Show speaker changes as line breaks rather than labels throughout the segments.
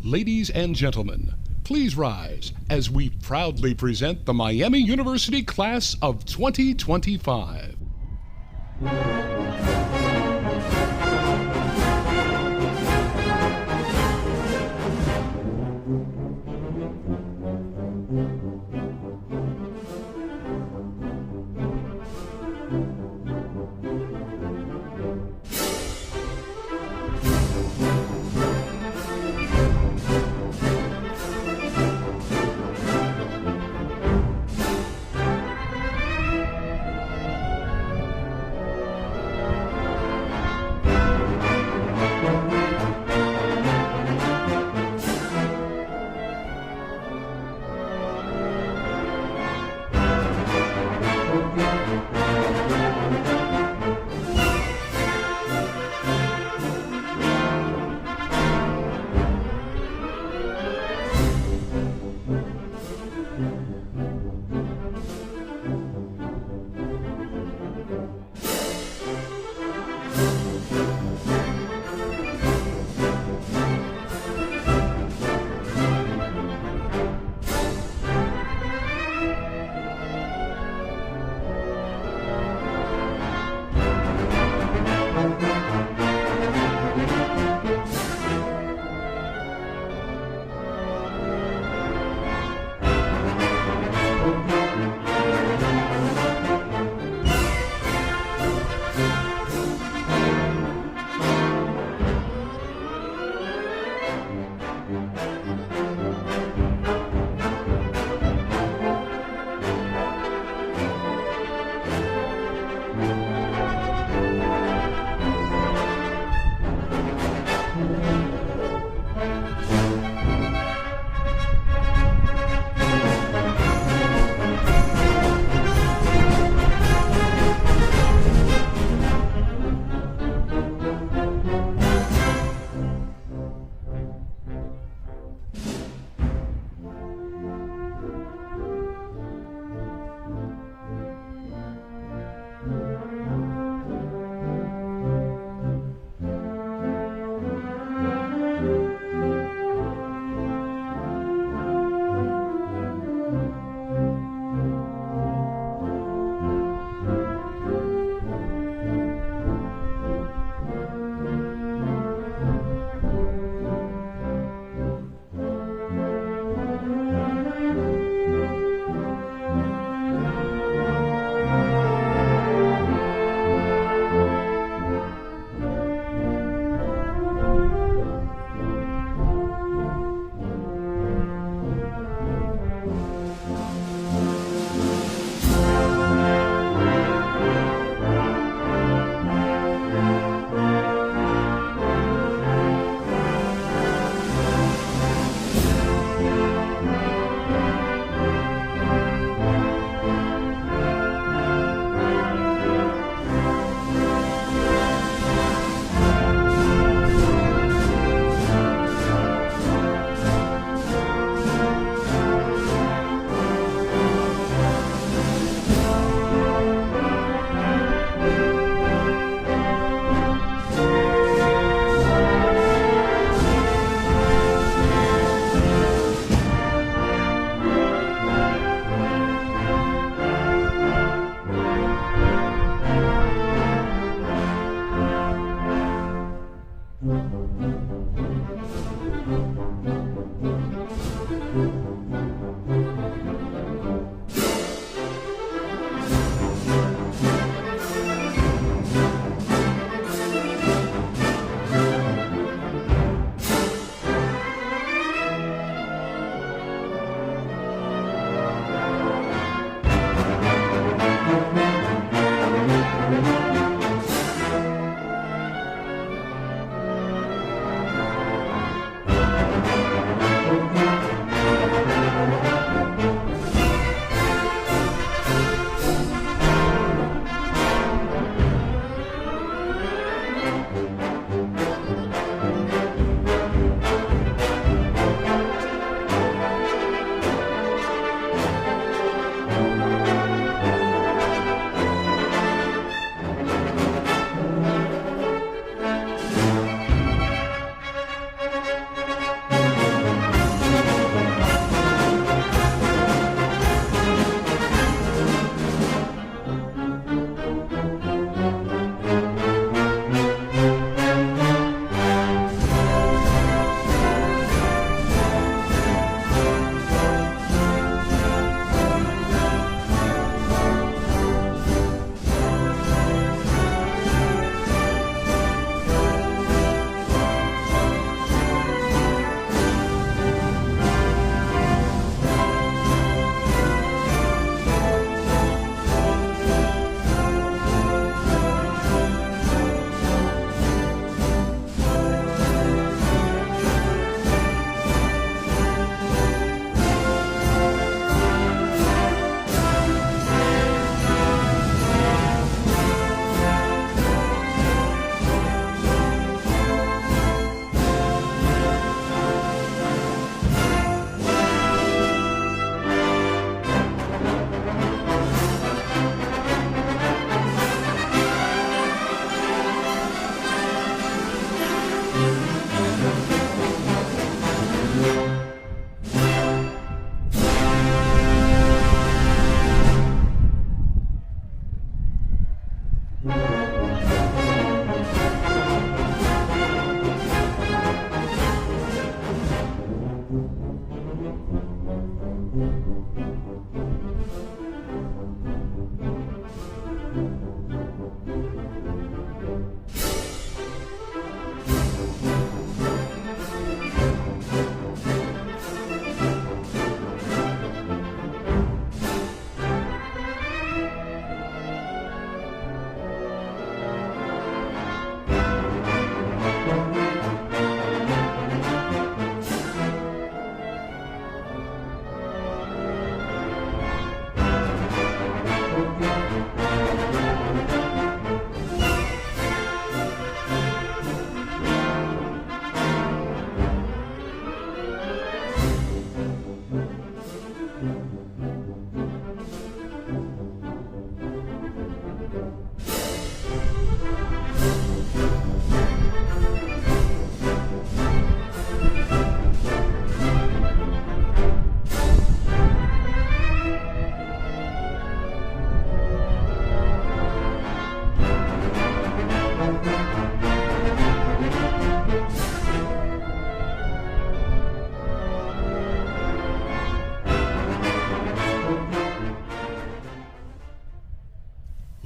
Ladies and gentlemen, please rise as we proudly present the Miami University Class of 2025.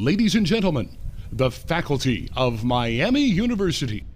Ladies and gentlemen, the faculty of Miami University.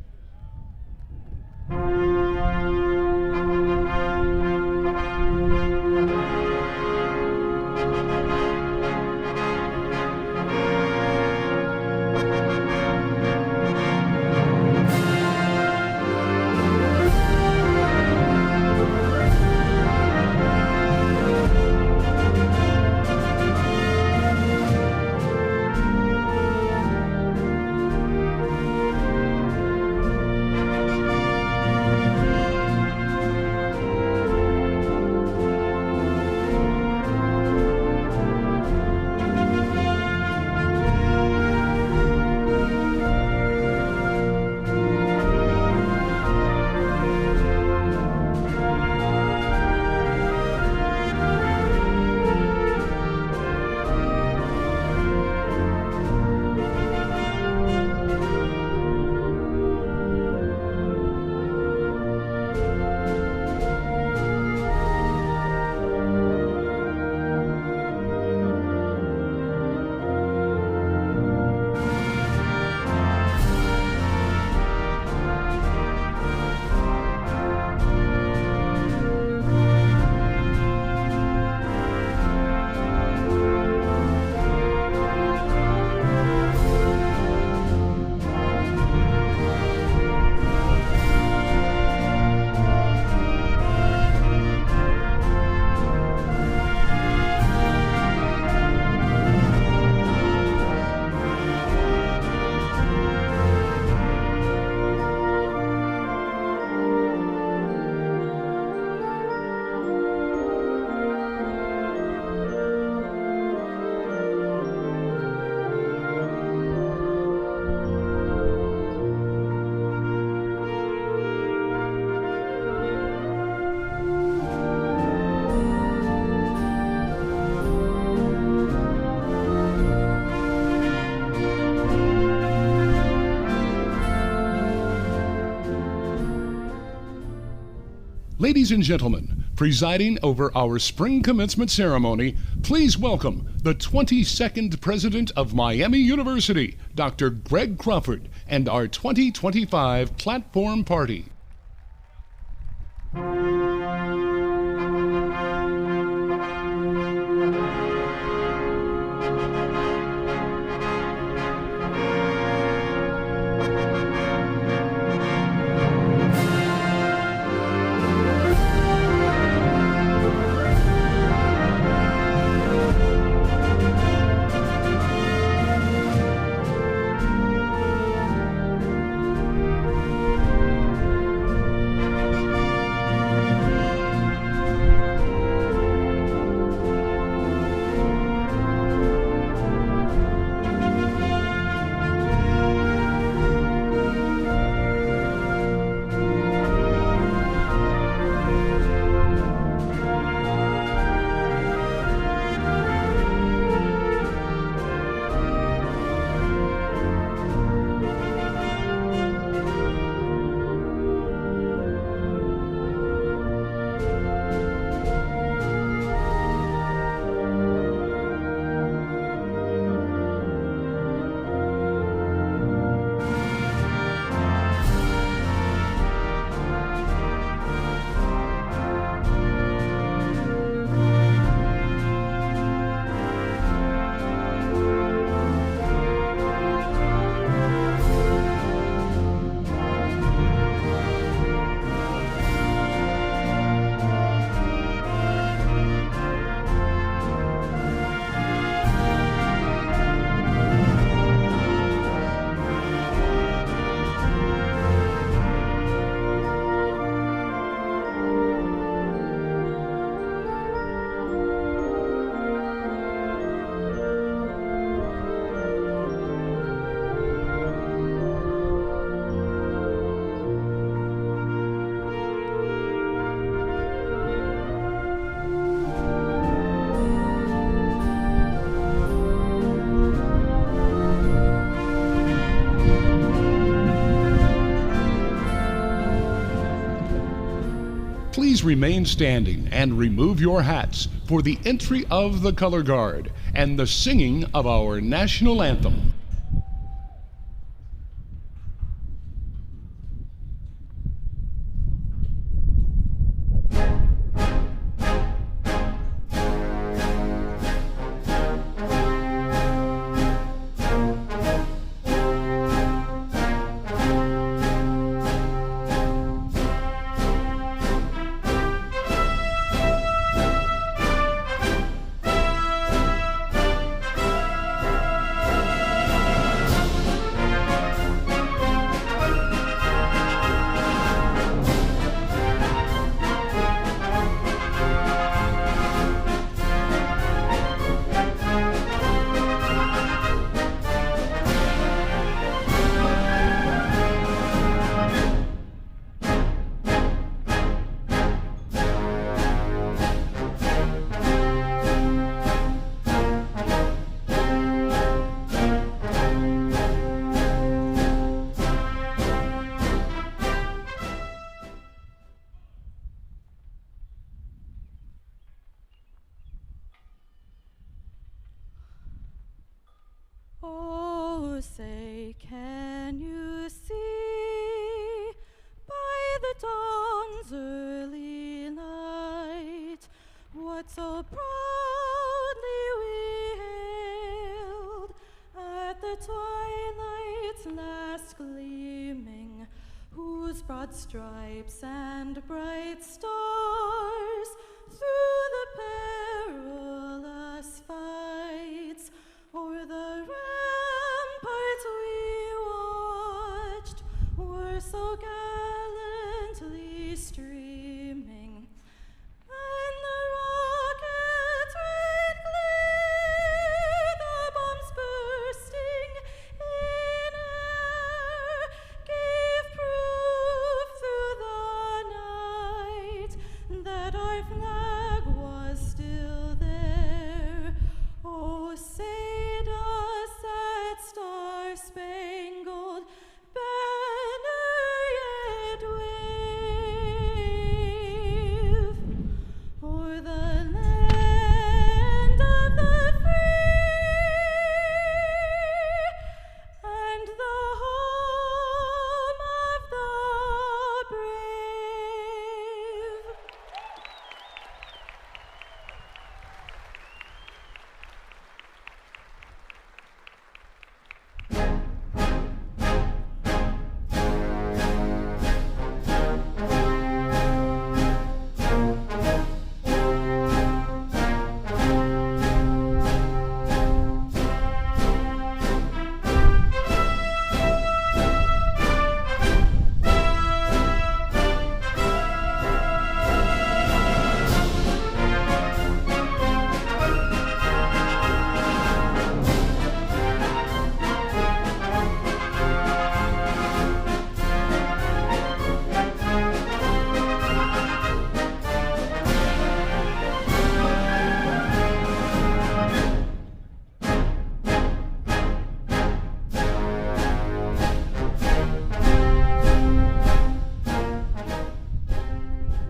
Ladies and gentlemen, presiding over our spring commencement ceremony, please welcome the 22nd President of Miami University, Dr. Greg Crawford, and our 2025 Platform Party. Please remain standing and remove your hats for the entry of the color guard and the singing of our national anthem.
Oh, say, can you see by the dawn's early light what so proudly we hailed at the twilight's last gleaming, whose broad stripes and bright stars through the perilous fights o'er the ramparts we watched were so gallantly streaming, and the rockets' red glare, the bombs bursting in air, gave proof through the night that our flag was still there. Oh, say does that star-spangled banner yet wave o'er the land of the free and the home of the brave?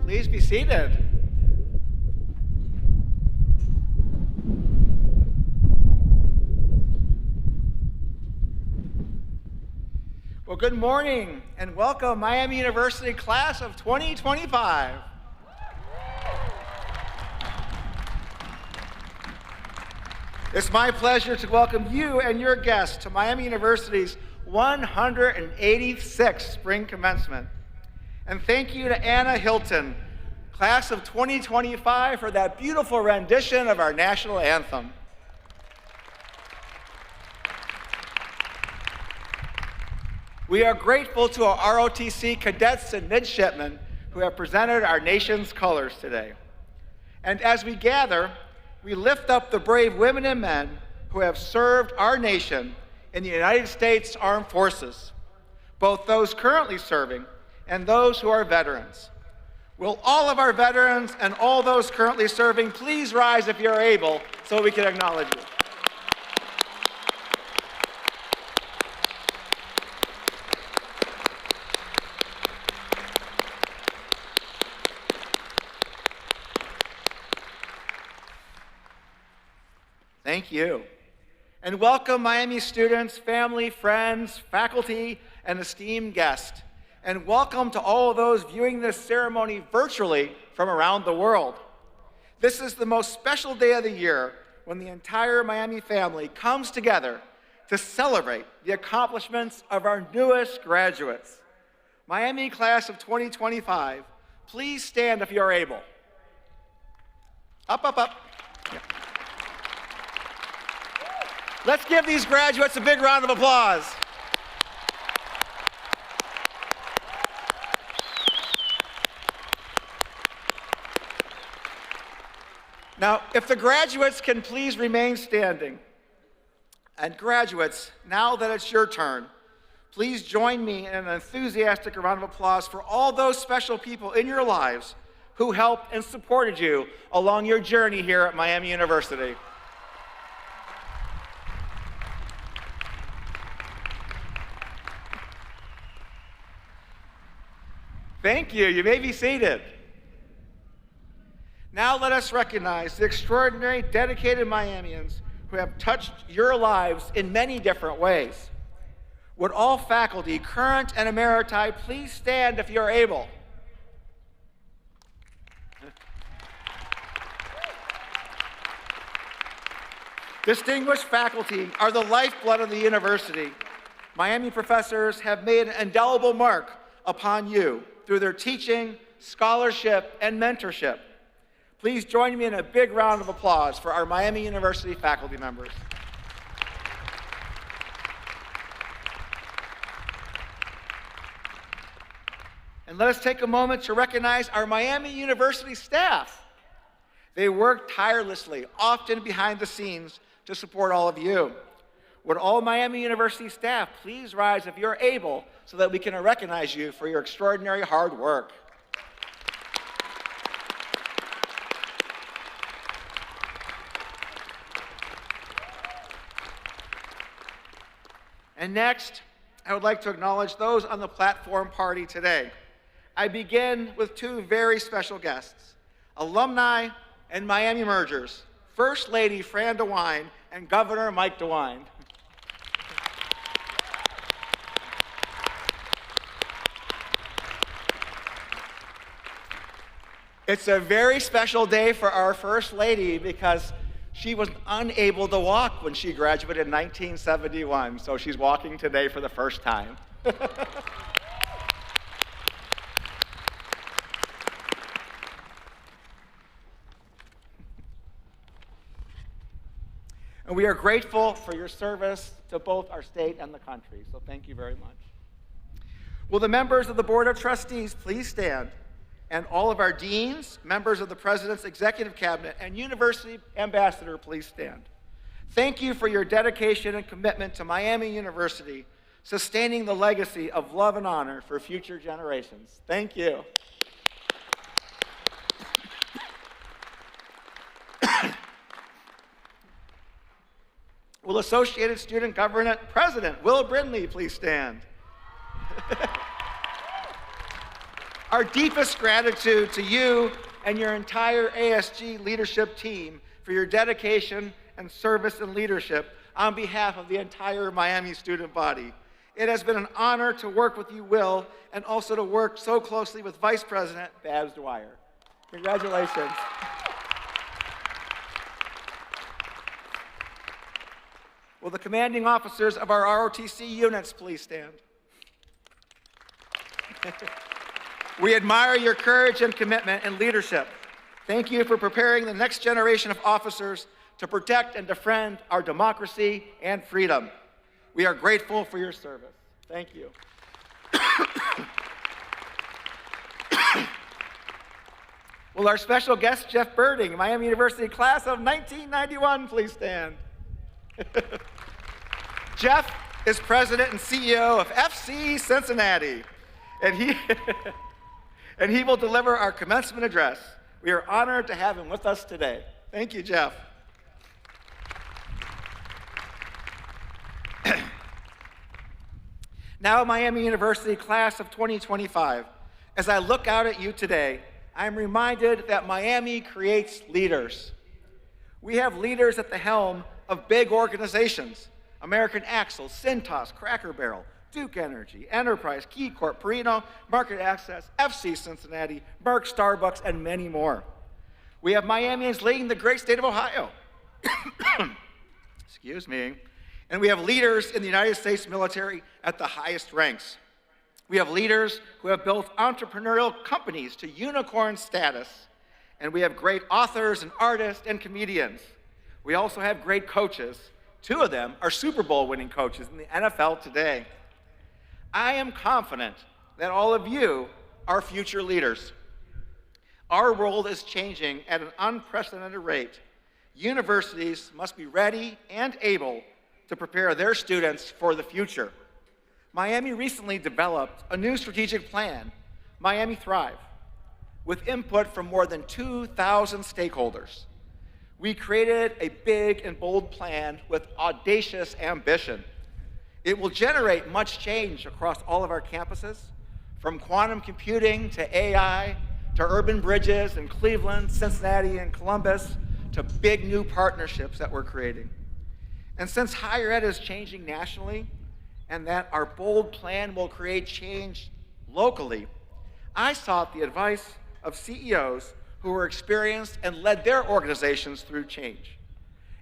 Please be seated. Well, good morning and welcome Miami University class of 2025. It's my pleasure to welcome you and your guests to Miami University's 186th spring commencement. And thank you to Anna Hilton, class of 2025, for that beautiful rendition of our national anthem. We are grateful to our ROTC cadets and midshipmen who have presented our nation's colors today. And as we gather, we lift up the brave women and men who have served our nation in the United States Armed Forces, both those currently serving and those who are veterans. Will all of our veterans and all those currently serving please rise if you're able so we can acknowledge you. Thank you. And welcome Miami students, family, friends, faculty, and esteemed guests. And welcome to all of those viewing this ceremony virtually from around the world. This is the most special day of the year when the entire Miami family comes together to celebrate the accomplishments of our newest graduates. Miami class of 2025, please stand if you're able. Up, up, up. Yeah. Let's give these graduates a big round of applause. Now, if the graduates can please remain standing. And graduates, now that it's your turn, please join me in an enthusiastic round of applause for all those special people in your lives who helped and supported you along your journey here at Miami University. Thank you. You may be seated. Now let us recognize the extraordinary, dedicated Miamians who have touched your lives in many different ways. Would all faculty, current and emeriti, please stand if you're able? Distinguished faculty are the lifeblood of the university. Miami professors have made an indelible mark upon you through their teaching, scholarship, and mentorship. Please join me in a big round of applause for our Miami University faculty members. And let us take a moment to recognize our Miami University staff. They work tirelessly, often behind the scenes, to support all of you. Would all Miami University staff please rise if you're able so that we can recognize you for your extraordinary hard work. And next, I would like to acknowledge those on the platform party today. I begin with two very special guests, alumni and Miami mergers, First Lady Fran DeWine and Governor Mike DeWine. It's a very special day for our First Lady because she was unable to walk when she graduated in 1971, so she's walking today for the first time. And we are grateful for your service to both our state and the country, so thank you very much. Will the members of the Board of Trustees please stand? And all of our deans, members of the President's Executive Cabinet, and University Ambassador, please stand. Thank you for your dedication and commitment to Miami University, sustaining the legacy of love and honor for future generations. Thank you. Will Associated Student Government President Will Brindley please stand? Our deepest gratitude to you and your entire ASG leadership team for your dedication and service and leadership on behalf of the entire Miami student body. It has been an honor to work with you, Will, and also to work so closely with Vice President Babs Dwyer. Congratulations. Will the commanding officers of our ROTC units please stand? We admire your courage and commitment and leadership. Thank you for preparing the next generation of officers to protect and defend our democracy and freedom. We are grateful for your service. Thank you. Will our special guest, Jeff Birding, Miami University class of 1991, please stand? Jeff is president and CEO of FC Cincinnati, and he will deliver our commencement address. We are honored to have him with us today. Thank you, Jeff. Now, Miami University class of 2025, as I look out at you today, I am reminded that Miami creates leaders. We have leaders at the helm of big organizations: American Axle, Cintas, Cracker Barrel, Duke Energy, Enterprise, Key Corp, Perino, Market Access, FC Cincinnati, Merck, Starbucks, and many more. We have Miamians leading the great state of Ohio. Excuse me. And we have leaders in the United States military at the highest ranks. We have leaders who have built entrepreneurial companies to unicorn status. And we have great authors and artists and comedians. We also have great coaches. 2 of them are Super Bowl winning coaches in the NFL today. I am confident that all of you are future leaders. Our world is changing at an unprecedented rate. Universities must be ready and able to prepare their students for the future. Miami recently developed a new strategic plan, Miami Thrive, with input from more than 2,000 stakeholders. We created a big and bold plan with audacious ambition. It will generate much change across all of our campuses, from quantum computing to AI, to urban bridges in Cleveland, Cincinnati, and Columbus, to big new partnerships that we're creating. And since higher ed is changing nationally, and that our bold plan will create change locally, I sought the advice of CEOs who were experienced and led their organizations through change.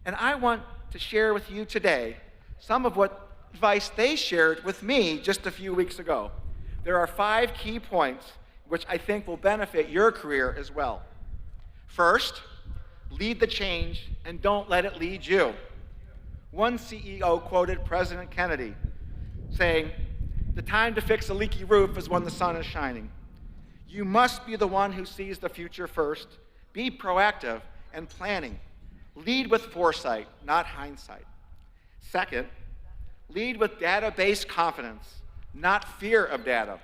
And I want to share with you today some of what advice they shared with me just a few weeks ago. There are 5 key points which I think will benefit your career as well. First, lead the change and don't let it lead you. One CEO quoted President Kennedy saying, "The time to fix a leaky roof is when the sun is shining." You must be the one who sees the future first. Be proactive and planning. Lead with foresight, not hindsight. Second, lead with data-based confidence, not fear of data.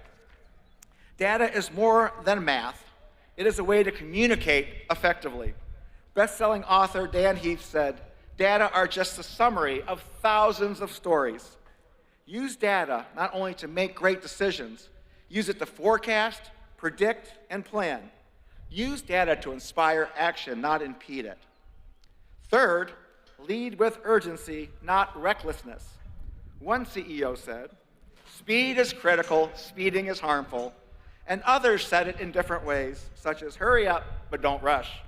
Data is more than math. It is a way to communicate effectively. Best-selling author Dan Heath said, "Data are just a summary of thousands of stories." Use data not only to make great decisions, use it to forecast, predict, and plan. Use data to inspire action, not impede it. Third, lead with urgency, not recklessness. One CEO said, "Speed is critical, speeding is harmful," and others said it in different ways, such as hurry up, but don't rush.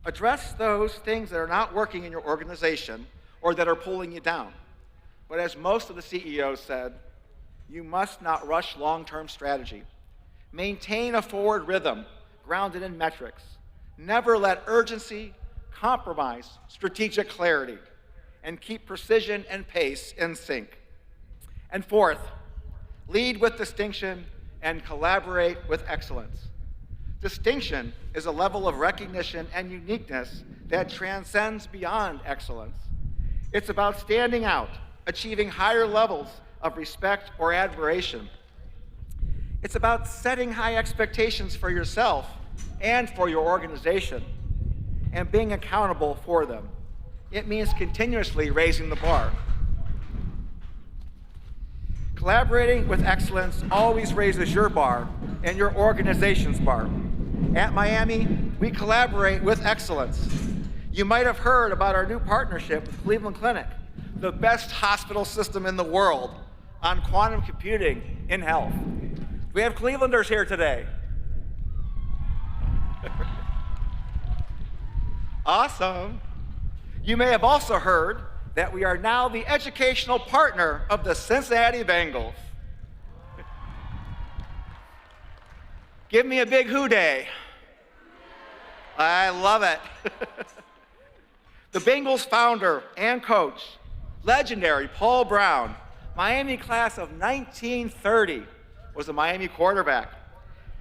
Address those things that are not working in your organization or that are pulling you down. But as most of the CEOs said, you must not rush long-term strategy. Maintain a forward rhythm grounded in metrics. Never let urgency compromise strategic clarity, and keep precision and pace in sync. And fourth, lead with distinction and collaborate with excellence. Distinction is a level of recognition and uniqueness that transcends beyond excellence. It's about standing out, achieving higher levels of respect or admiration. It's about setting high expectations for yourself and for your organization, and being accountable for them. It means continuously raising the bar. Collaborating with excellence always raises your bar and your organization's bar. At Miami, we collaborate with excellence. You might have heard about our new partnership with Cleveland Clinic, the best hospital system in the world on quantum computing in health. We have Clevelanders here today. Awesome. You may have also heard that we are now the educational partner of the Cincinnati Bengals. Give me a big hoo day. I love it. The Bengals founder and coach, legendary Paul Brown, Miami class of 1930, was a Miami quarterback.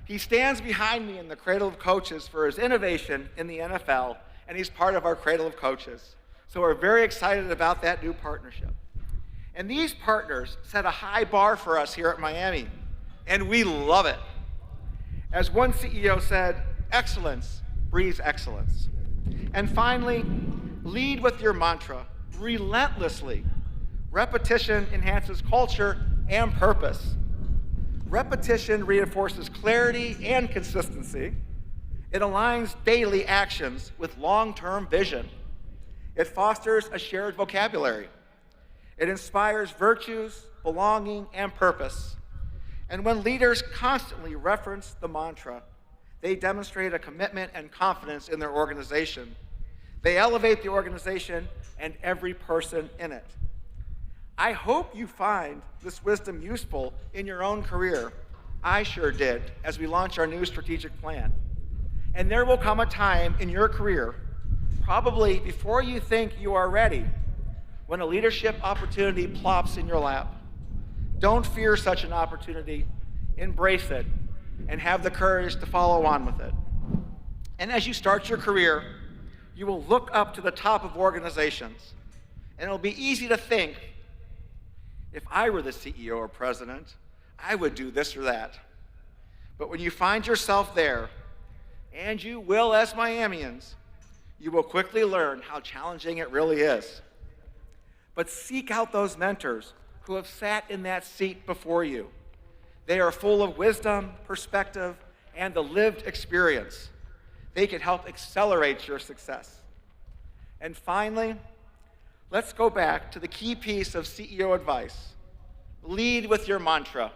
He stands behind me in the Cradle of Coaches for his innovation in the NFL, and he's part of our Cradle of Coaches. So we're very excited about that new partnership. And these partners set a high bar for us here at Miami, and we love it. As one CEO said, excellence breeds excellence. And finally, lead with your mantra, relentlessly. Repetition enhances culture and purpose. Repetition reinforces clarity and consistency. It aligns daily actions with long-term vision. It fosters a shared vocabulary. It inspires virtues, belonging, and purpose. And when leaders constantly reference the mantra, they demonstrate a commitment and confidence in their organization. They elevate the organization and every person in it. I hope you find this wisdom useful in your own career. I sure did as we launch our new strategic plan. And there will come a time in your career, probably before you think you are ready, when a leadership opportunity plops in your lap. Don't fear such an opportunity. Embrace it and have the courage to follow on with it. And as you start your career, you will look up to the top of organizations, and it'll be easy to think, if I were the CEO or president, I would do this or that. But when you find yourself there, and you will as Miamians, you will quickly learn how challenging it really is. But seek out those mentors who have sat in that seat before you. They are full of wisdom, perspective, and the lived experience. They can help accelerate your success. And finally, let's go back to the key piece of CEO advice. Lead with your mantra.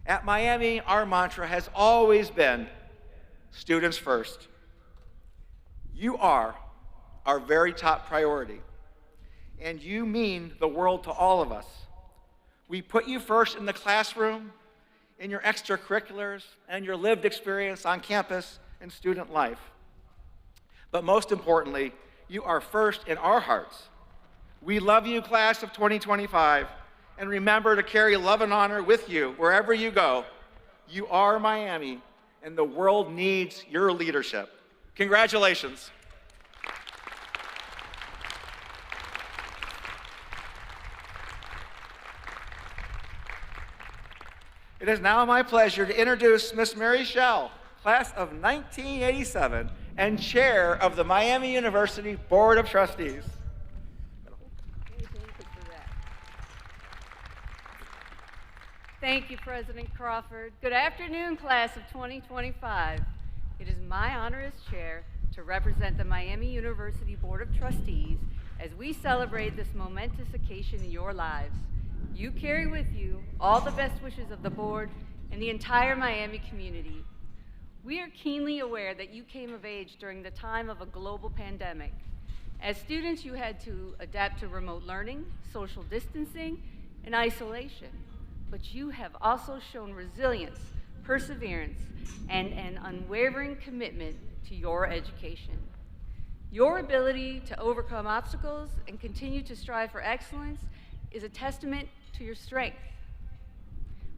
At Miami, our mantra has always been students first. You are our very top priority, and you mean the world to all of us. We put you first in the classroom, in your extracurriculars, and your lived experience on campus and student life. But most importantly, you are first in our hearts. We love you, class of 2025, and remember to carry love and honor with you wherever you go. You are Miami, and the world needs your leadership. Congratulations. It is now my pleasure to introduce Miss Mary Schell, class of 1987, and chair of the Miami University Board of Trustees.
Thank you, President Crawford. Good afternoon, class of 2025. It is my honor as chair to represent the Miami University Board of Trustees as we celebrate this momentous occasion in your lives. You carry with you all the best wishes of the board and the entire Miami community. We are keenly aware that you came of age during the time of a global pandemic. As students, you had to adapt to remote learning, social distancing, and isolation. But you have also shown resilience, perseverance, and an unwavering commitment to your education. Your ability to overcome obstacles and continue to strive for excellence is a testament to your strength.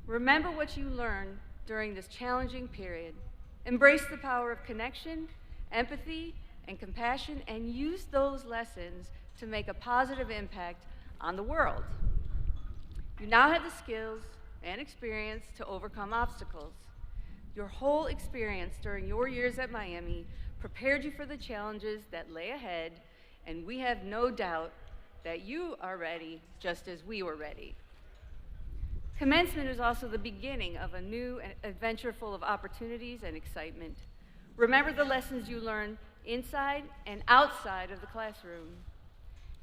Remember what you learned during this challenging period. Embrace the power of connection, empathy, and compassion, and use those lessons to make a positive impact on the world. You now have the skills and experience to overcome obstacles. Your whole experience during your years at Miami prepared you for the challenges that lay ahead, and we have no doubt that you are ready just as we were ready. Commencement is also the beginning of a new adventure full of opportunities and excitement. Remember the lessons you learned inside and outside of the classroom.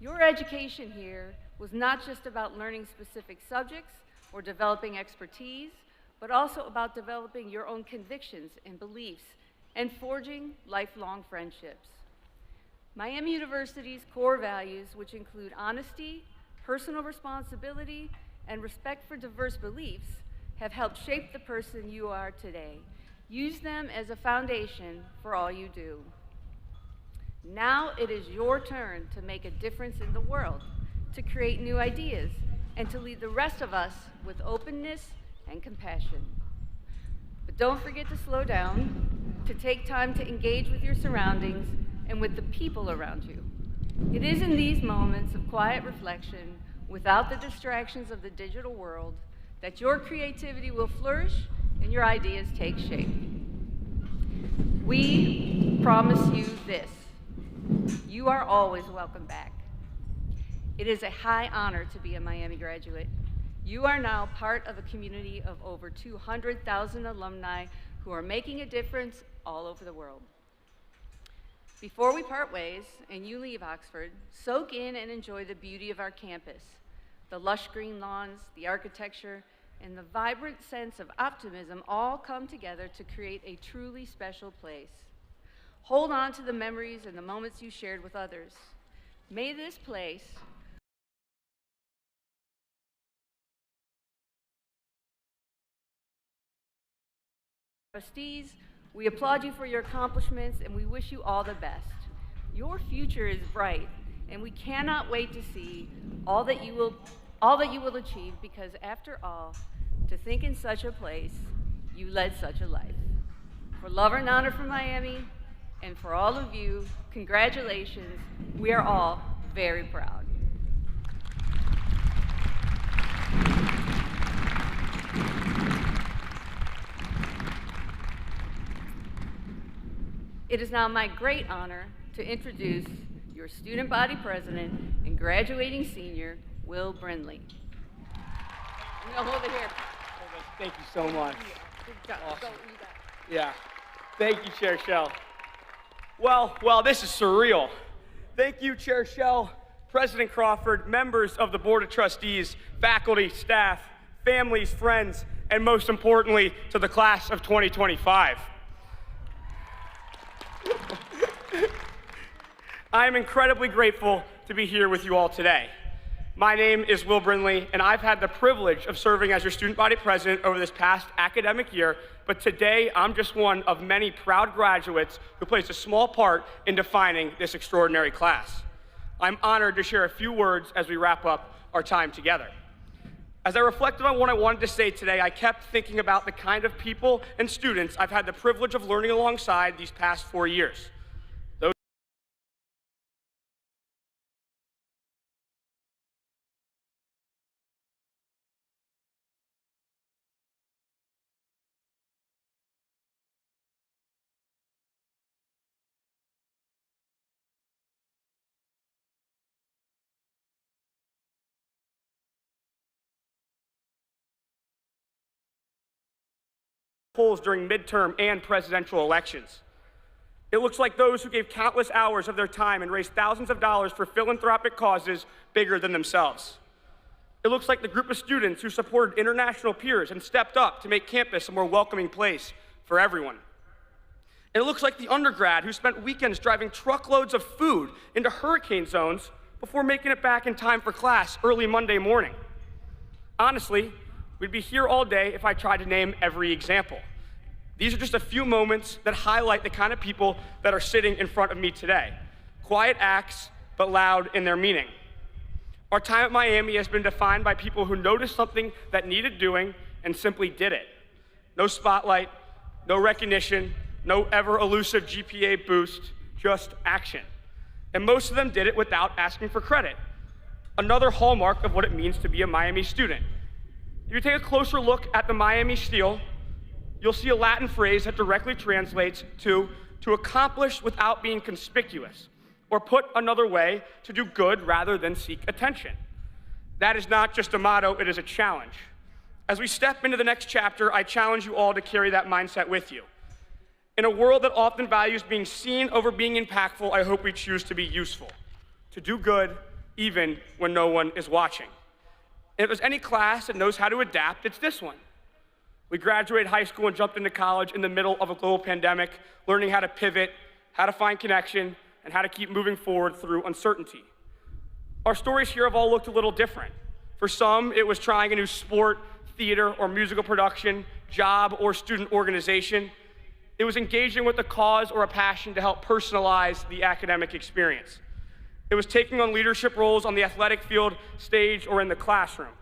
Your education here was not just about learning specific subjects or developing expertise, but also about developing your own convictions and beliefs and forging lifelong friendships. Miami University's core values, which include honesty, personal responsibility, and respect for diverse beliefs, have helped shape the person you are today. Use them as a foundation for all you do. Now it is your turn to make a difference in the world, to create new ideas, and to lead the rest of us with openness and compassion. But don't forget to slow down, to take time to engage with your surroundings and with the people around you. It is in these moments of quiet reflection, without the distractions of the digital world, that your creativity will flourish and your ideas take shape. We promise you this: you are always welcome back. It is a high honor to be a Miami graduate. You are now part of a community of over 200,000 alumni who are making a difference all over the world. Before we part ways and you leave Oxford, soak in and enjoy the beauty of our campus, the lush green lawns, the architecture, and the vibrant sense of optimism all come together to create a truly special place. Hold on to the memories and the moments you shared with others. May this place Trustees, we applaud you for your accomplishments and we wish you all the best. Your future is bright and we cannot wait to see all that you will achieve, because after all, to think in such a place, you led such a life. For love and honor from Miami, and for all of you, congratulations. We are all very proud. It is now my great honor to introduce your student body president and graduating senior, Will Brindley. No, over here.
Thank you so much.
Good job.
Awesome.
Go, you got it.
Yeah. Thank you, Chair Shell. Well, this is surreal. Thank you, Chair Shell, President Crawford, members of the Board of Trustees, faculty, staff, families, friends, and most importantly, to the class of 2025. I am incredibly grateful to be here with you all today. My name is Will Brindley, and I've had the privilege of serving as your student body president over this past academic year, but today I'm just one of many proud graduates who plays a small part in defining this extraordinary class. I'm honored to share a few words as we wrap up our time together. As I reflected on what I wanted to say today, I kept thinking about the kind of people and students I've had the privilege of learning alongside these past 4 years. Polls during midterm and presidential elections. It looks like those who gave countless hours of their time and raised thousands of dollars for philanthropic causes bigger than themselves. It looks like the group of students who supported international peers and stepped up to make campus a more welcoming place for everyone. And it looks like the undergrad who spent weekends driving truckloads of food into hurricane zones before making it back in time for class early Monday morning. Honestly, we'd be here all day if I tried to name every example. These are just a few moments that highlight the kind of people that are sitting in front of me today. Quiet acts, but loud in their meaning. Our time at Miami has been defined by people who noticed something that needed doing and simply did it. No spotlight, no recognition, no ever-elusive GPA boost, just action. And most of them did it without asking for credit. Another hallmark of what it means to be a Miami student. If you take a closer look at the Miami Steel, you'll see a Latin phrase that directly translates to accomplish without being conspicuous, or put another way, to do good rather than seek attention. That is not just a motto, it is a challenge. As we step into the next chapter, I challenge you all to carry that mindset with you. In a world that often values being seen over being impactful, I hope we choose to be useful, to do good even when no one is watching. And if there's any class that knows how to adapt, it's this one. We graduated high school and jumped into college in the middle of a global pandemic, learning how to pivot, how to find connection, and how to keep moving forward through uncertainty. Our stories here have all looked a little different. For some, it was trying a new sport, theater, or musical production, job, or student organization. It was engaging with a cause or a passion to help personalize the academic experience. It was taking on leadership roles on the athletic field, stage, or in the classroom.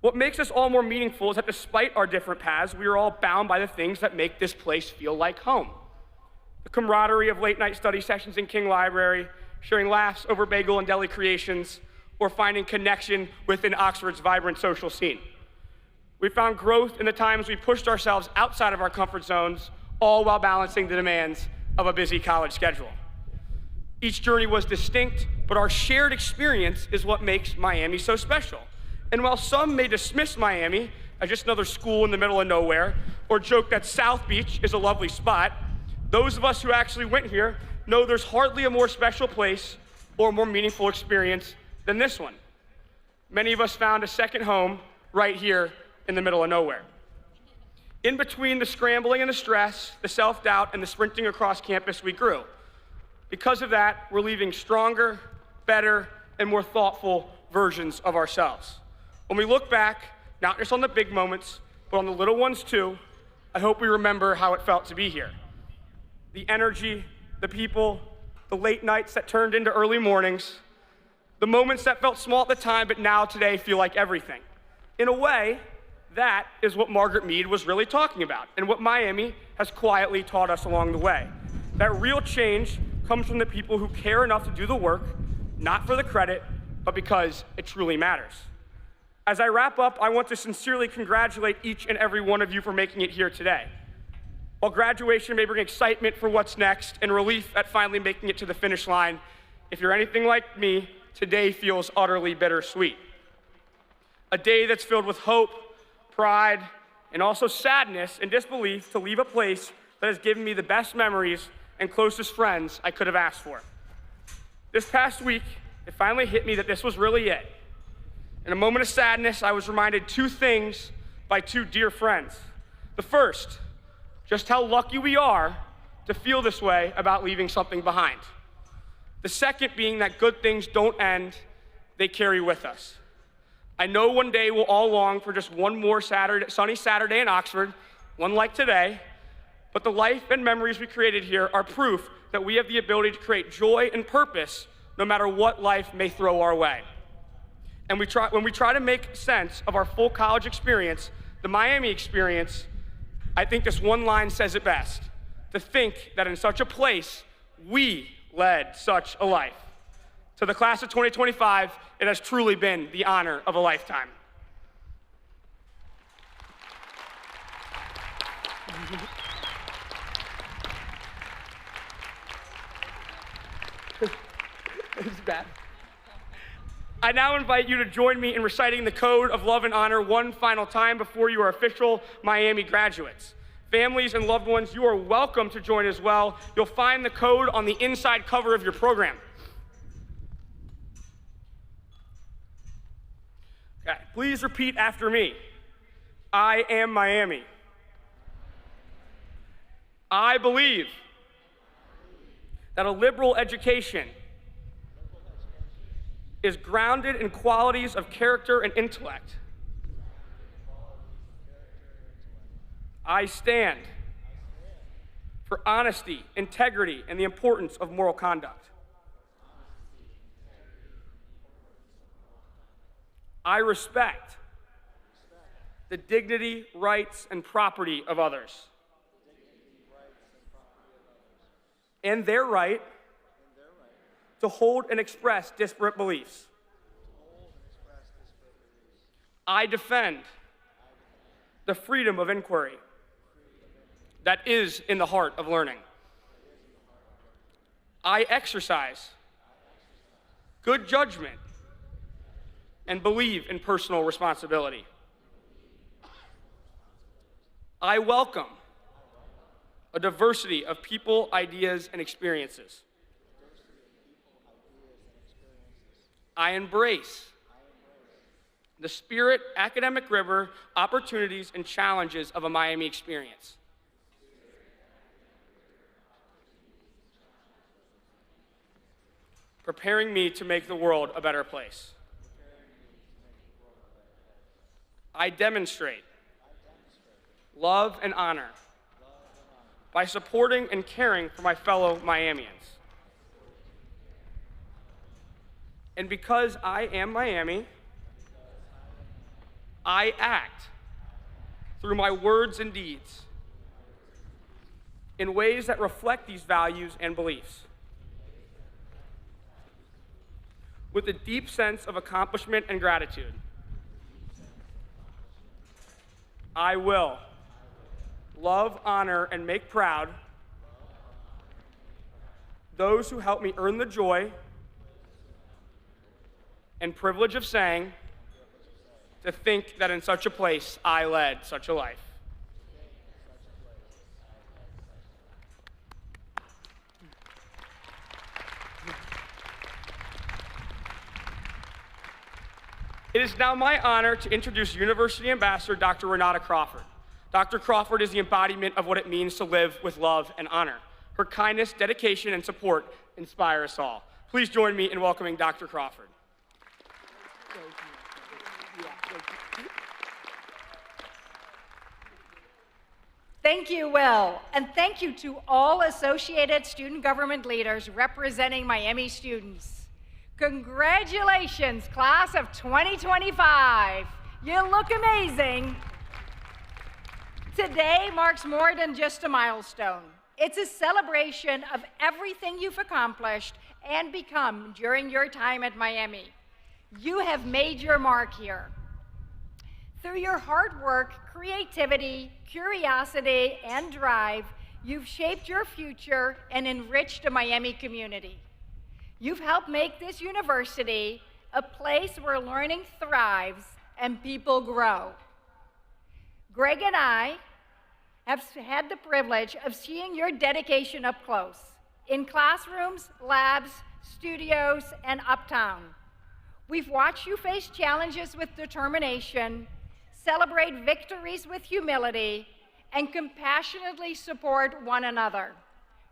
What makes us all more meaningful is that despite our different paths, we are all bound by the things that make this place feel like home. The camaraderie of late-night study sessions in King Library, sharing laughs over bagel and deli creations, or finding connection within Oxford's vibrant social scene. We found growth in the times we pushed ourselves outside of our comfort zones, all while balancing the demands of a busy college schedule. Each journey was distinct, but our shared experience is what makes Miami so special. And while some may dismiss Miami as just another school in the middle of nowhere, or joke that South Beach is a lovely spot, those of us who actually went here know there's hardly a more special place or more meaningful experience than this one. Many of us found a second home right here in the middle of nowhere. In between the scrambling and the stress, the self-doubt, and the sprinting across campus, we grew. Because of that, we're leaving stronger, better, and more thoughtful versions of ourselves. When we look back, not just on the big moments, but on the little ones too, I hope we remember how it felt to be here. The energy, the people, the late nights that turned into early mornings, the moments that felt small at the time, but now today feel like everything. In a way, that is what Margaret Mead was really talking about, and what Miami has quietly taught us along the way. That real change comes from the people who care enough to do the work, not for the credit, but because it truly matters. As I wrap up, I want to sincerely congratulate each and every one of you for making it here today. While graduation may bring excitement for what's next and relief at finally making it to the finish line, if you're anything like me, today feels utterly bittersweet. A day that's filled with hope, pride, and also sadness and disbelief to leave a place that has given me the best memories and closest friends I could have asked for. This past week, it finally hit me that this was really it. In a moment of sadness, I was reminded two things by two dear friends. The first, just how lucky we are to feel this way about leaving something behind. The second being that good things don't end, they carry with us. I know one day we'll all long for just one more sunny Saturday in Oxford, one like today, but the life and memories we created here are proof that we have the ability to create joy and purpose no matter what life may throw our way. And when we try to make sense of our full college experience, the Miami experience, I think this one line says it best: to think that in such a place, we led such a life. To the class of 2025, it has truly been the honor of a lifetime. It's bad. I now invite you to join me in reciting the Code of Love and Honor one final time before you are official Miami graduates. Families and loved ones, you are welcome to join as well. You'll find the code on the inside cover of your program. Okay, please repeat after me. I am Miami. I believe that a liberal education is grounded in qualities of character and intellect. I stand for honesty, integrity, and the importance of moral conduct. I respect the dignity, rights, and property of others, and their right to hold and express disparate beliefs. I defend the freedom of inquiry that is in the heart of learning. I exercise good judgment and believe in personal responsibility. I welcome a diversity of people, ideas, and experiences. I embrace the spirit, academic rigor, opportunities, and challenges of a Miami experience. Preparing me to make the world a better place. I demonstrate love and honor by supporting and caring for my fellow Miamians. And because I am Miami, I act through my words and deeds in ways that reflect these values and beliefs. With a deep sense of accomplishment and gratitude, I will love, honor, and make proud those who help me earn the joy and privilege of saying, to think that in such a place I led such a life. It is now my honor to introduce University Ambassador Dr. Renata Crawford. Dr. Crawford is the embodiment of what it means to live with love and honor. Her kindness, dedication, and support inspire us all. Please join me in welcoming Dr. Crawford.
Thank you, Will, and thank you to all associated student government leaders representing Miami students. Congratulations, class of 2025. You look amazing. Today marks more than just a milestone. It's a celebration of everything you've accomplished and become during your time at Miami. You have made your mark here. Through your hard work, creativity, curiosity, and drive, you've shaped your future and enriched the Miami community. You've helped make this university a place where learning thrives and people grow. Greg and I have had the privilege of seeing your dedication up close, in classrooms, labs, studios, and uptown. We've watched you face challenges with determination, celebrate victories with humility, and compassionately support one another.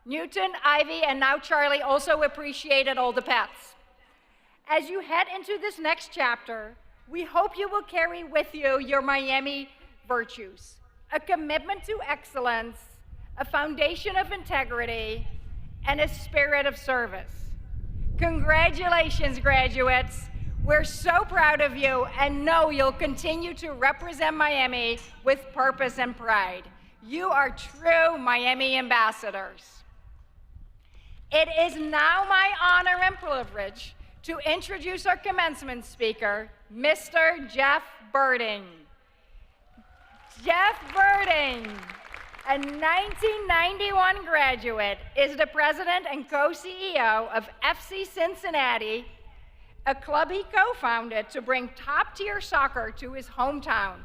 Newton, Ivy, and now Charlie also appreciated all the pets. As you head into this next chapter, we hope you will carry with you your Miami virtues, a commitment to excellence, a foundation of integrity, and a spirit of service. Congratulations, graduates. We're so proud of you and know you'll continue to represent Miami with purpose and pride. You are true Miami ambassadors. It is now my honor and privilege to introduce our commencement speaker, Mr. Jeff Birding. Jeff Birding, a 1991 graduate, is the president and co-CEO of FC Cincinnati, a club he co-founded to bring top-tier soccer to his hometown.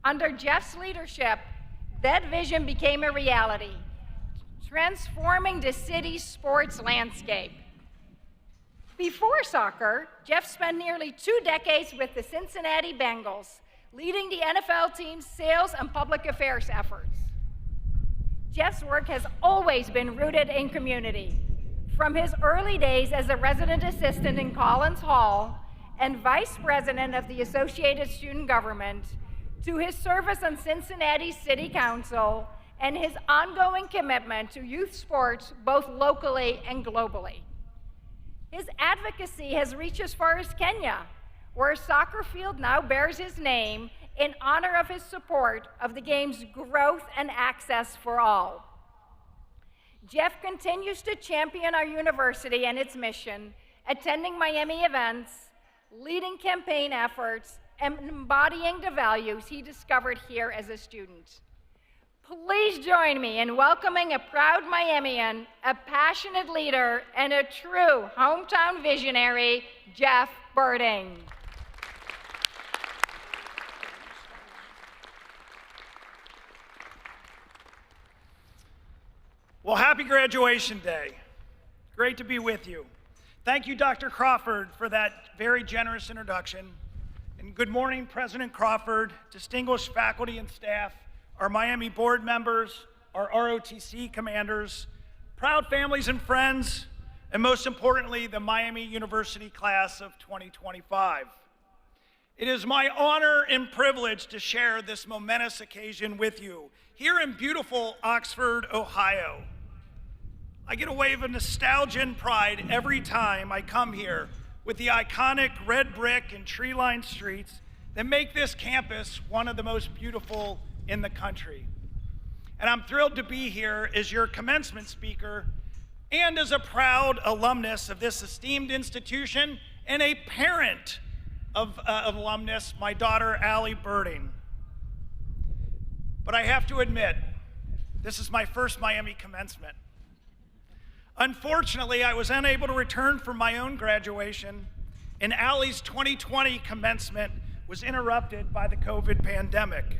Under Jeff's leadership, that vision became a reality, transforming the city's sports landscape. Before soccer, Jeff spent nearly 2 decades with the Cincinnati Bengals, leading the NFL team's sales and public affairs efforts. Jeff's work has always been rooted in community. From his early days as a resident assistant in Collins Hall and vice president of the Associated Student Government, to his service on Cincinnati City Council and his ongoing commitment to youth sports both locally and globally. His advocacy has reached as far as Kenya, where a soccer field now bears his name in honor of his support of the game's growth and access for all. Jeff continues to champion our university and its mission, attending Miami events, leading campaign efforts, and embodying the values he discovered here as a student. Please join me in welcoming a proud Miamian, a passionate leader, and a true hometown visionary, Jeff Birding.
Well, happy graduation day. Great to be with you. Thank you, Dr. Crawford, for that very generous introduction. And good morning, President Crawford, distinguished faculty and staff, our Miami board members, our ROTC commanders, proud families and friends, and most importantly, the Miami University class of 2025. It is my honor and privilege to share this momentous occasion with you here in beautiful Oxford, Ohio. I get a wave of nostalgia and pride every time I come here with the iconic red brick and tree-lined streets that make this campus one of the most beautiful in the country. And I'm thrilled to be here as your commencement speaker and as a proud alumnus of this esteemed institution and a parent of alumnus, my daughter, Allie Birding. But I have to admit, this is my first Miami commencement. Unfortunately, I was unable to return from my own graduation, and Allie's 2020 commencement was interrupted by the COVID pandemic.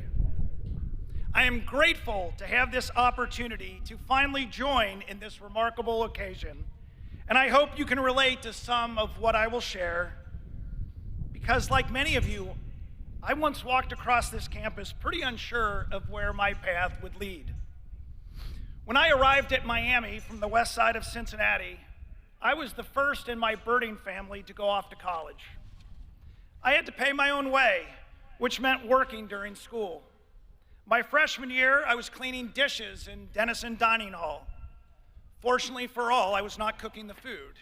I am grateful to have this opportunity to finally join in this remarkable occasion, and I hope you can relate to some of what I will share, because like many of you, I once walked across this campus pretty unsure of where my path would lead. When I arrived at Miami from the west side of Cincinnati, I was the first in my birding family to go off to college. I had to pay my own way, which meant working during school. My freshman year, I was cleaning dishes in Denison Dining Hall. Fortunately for all, I was not cooking the food.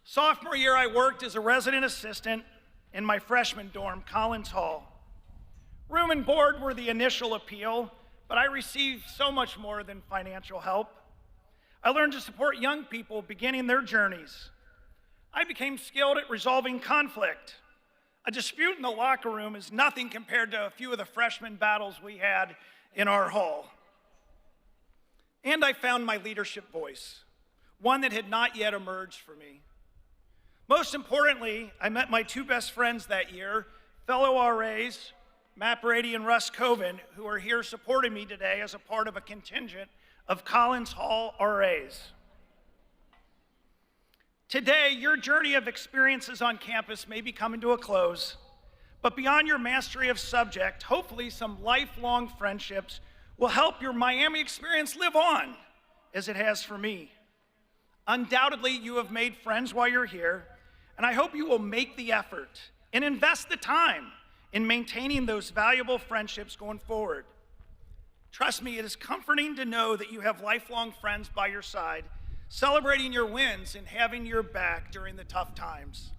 Sophomore year, I worked as a resident assistant in my freshman dorm, Collins Hall. Room and board were the initial appeal, but I received so much more than financial help. I learned to support young people beginning their journeys. I became skilled at resolving conflict. A dispute in the locker room is nothing compared to a few of the freshman battles we had in our hall. And I found my leadership voice, one that had not yet emerged for me. Most importantly, I met my two best friends that year, fellow RAs, Matt Brady and Russ Coven, who are here supporting me today as a part of a contingent of Collins Hall RAs. Today, your journey of experiences on campus may be coming to a close, but beyond your mastery of subject, hopefully some lifelong friendships will help your Miami experience live on, as it has for me. Undoubtedly, you have made friends while you're here, and I hope you will make the effort and invest the time in maintaining those valuable friendships going forward. Trust me, it is comforting to know that you have lifelong friends by your side, celebrating your wins and having your back during the tough times.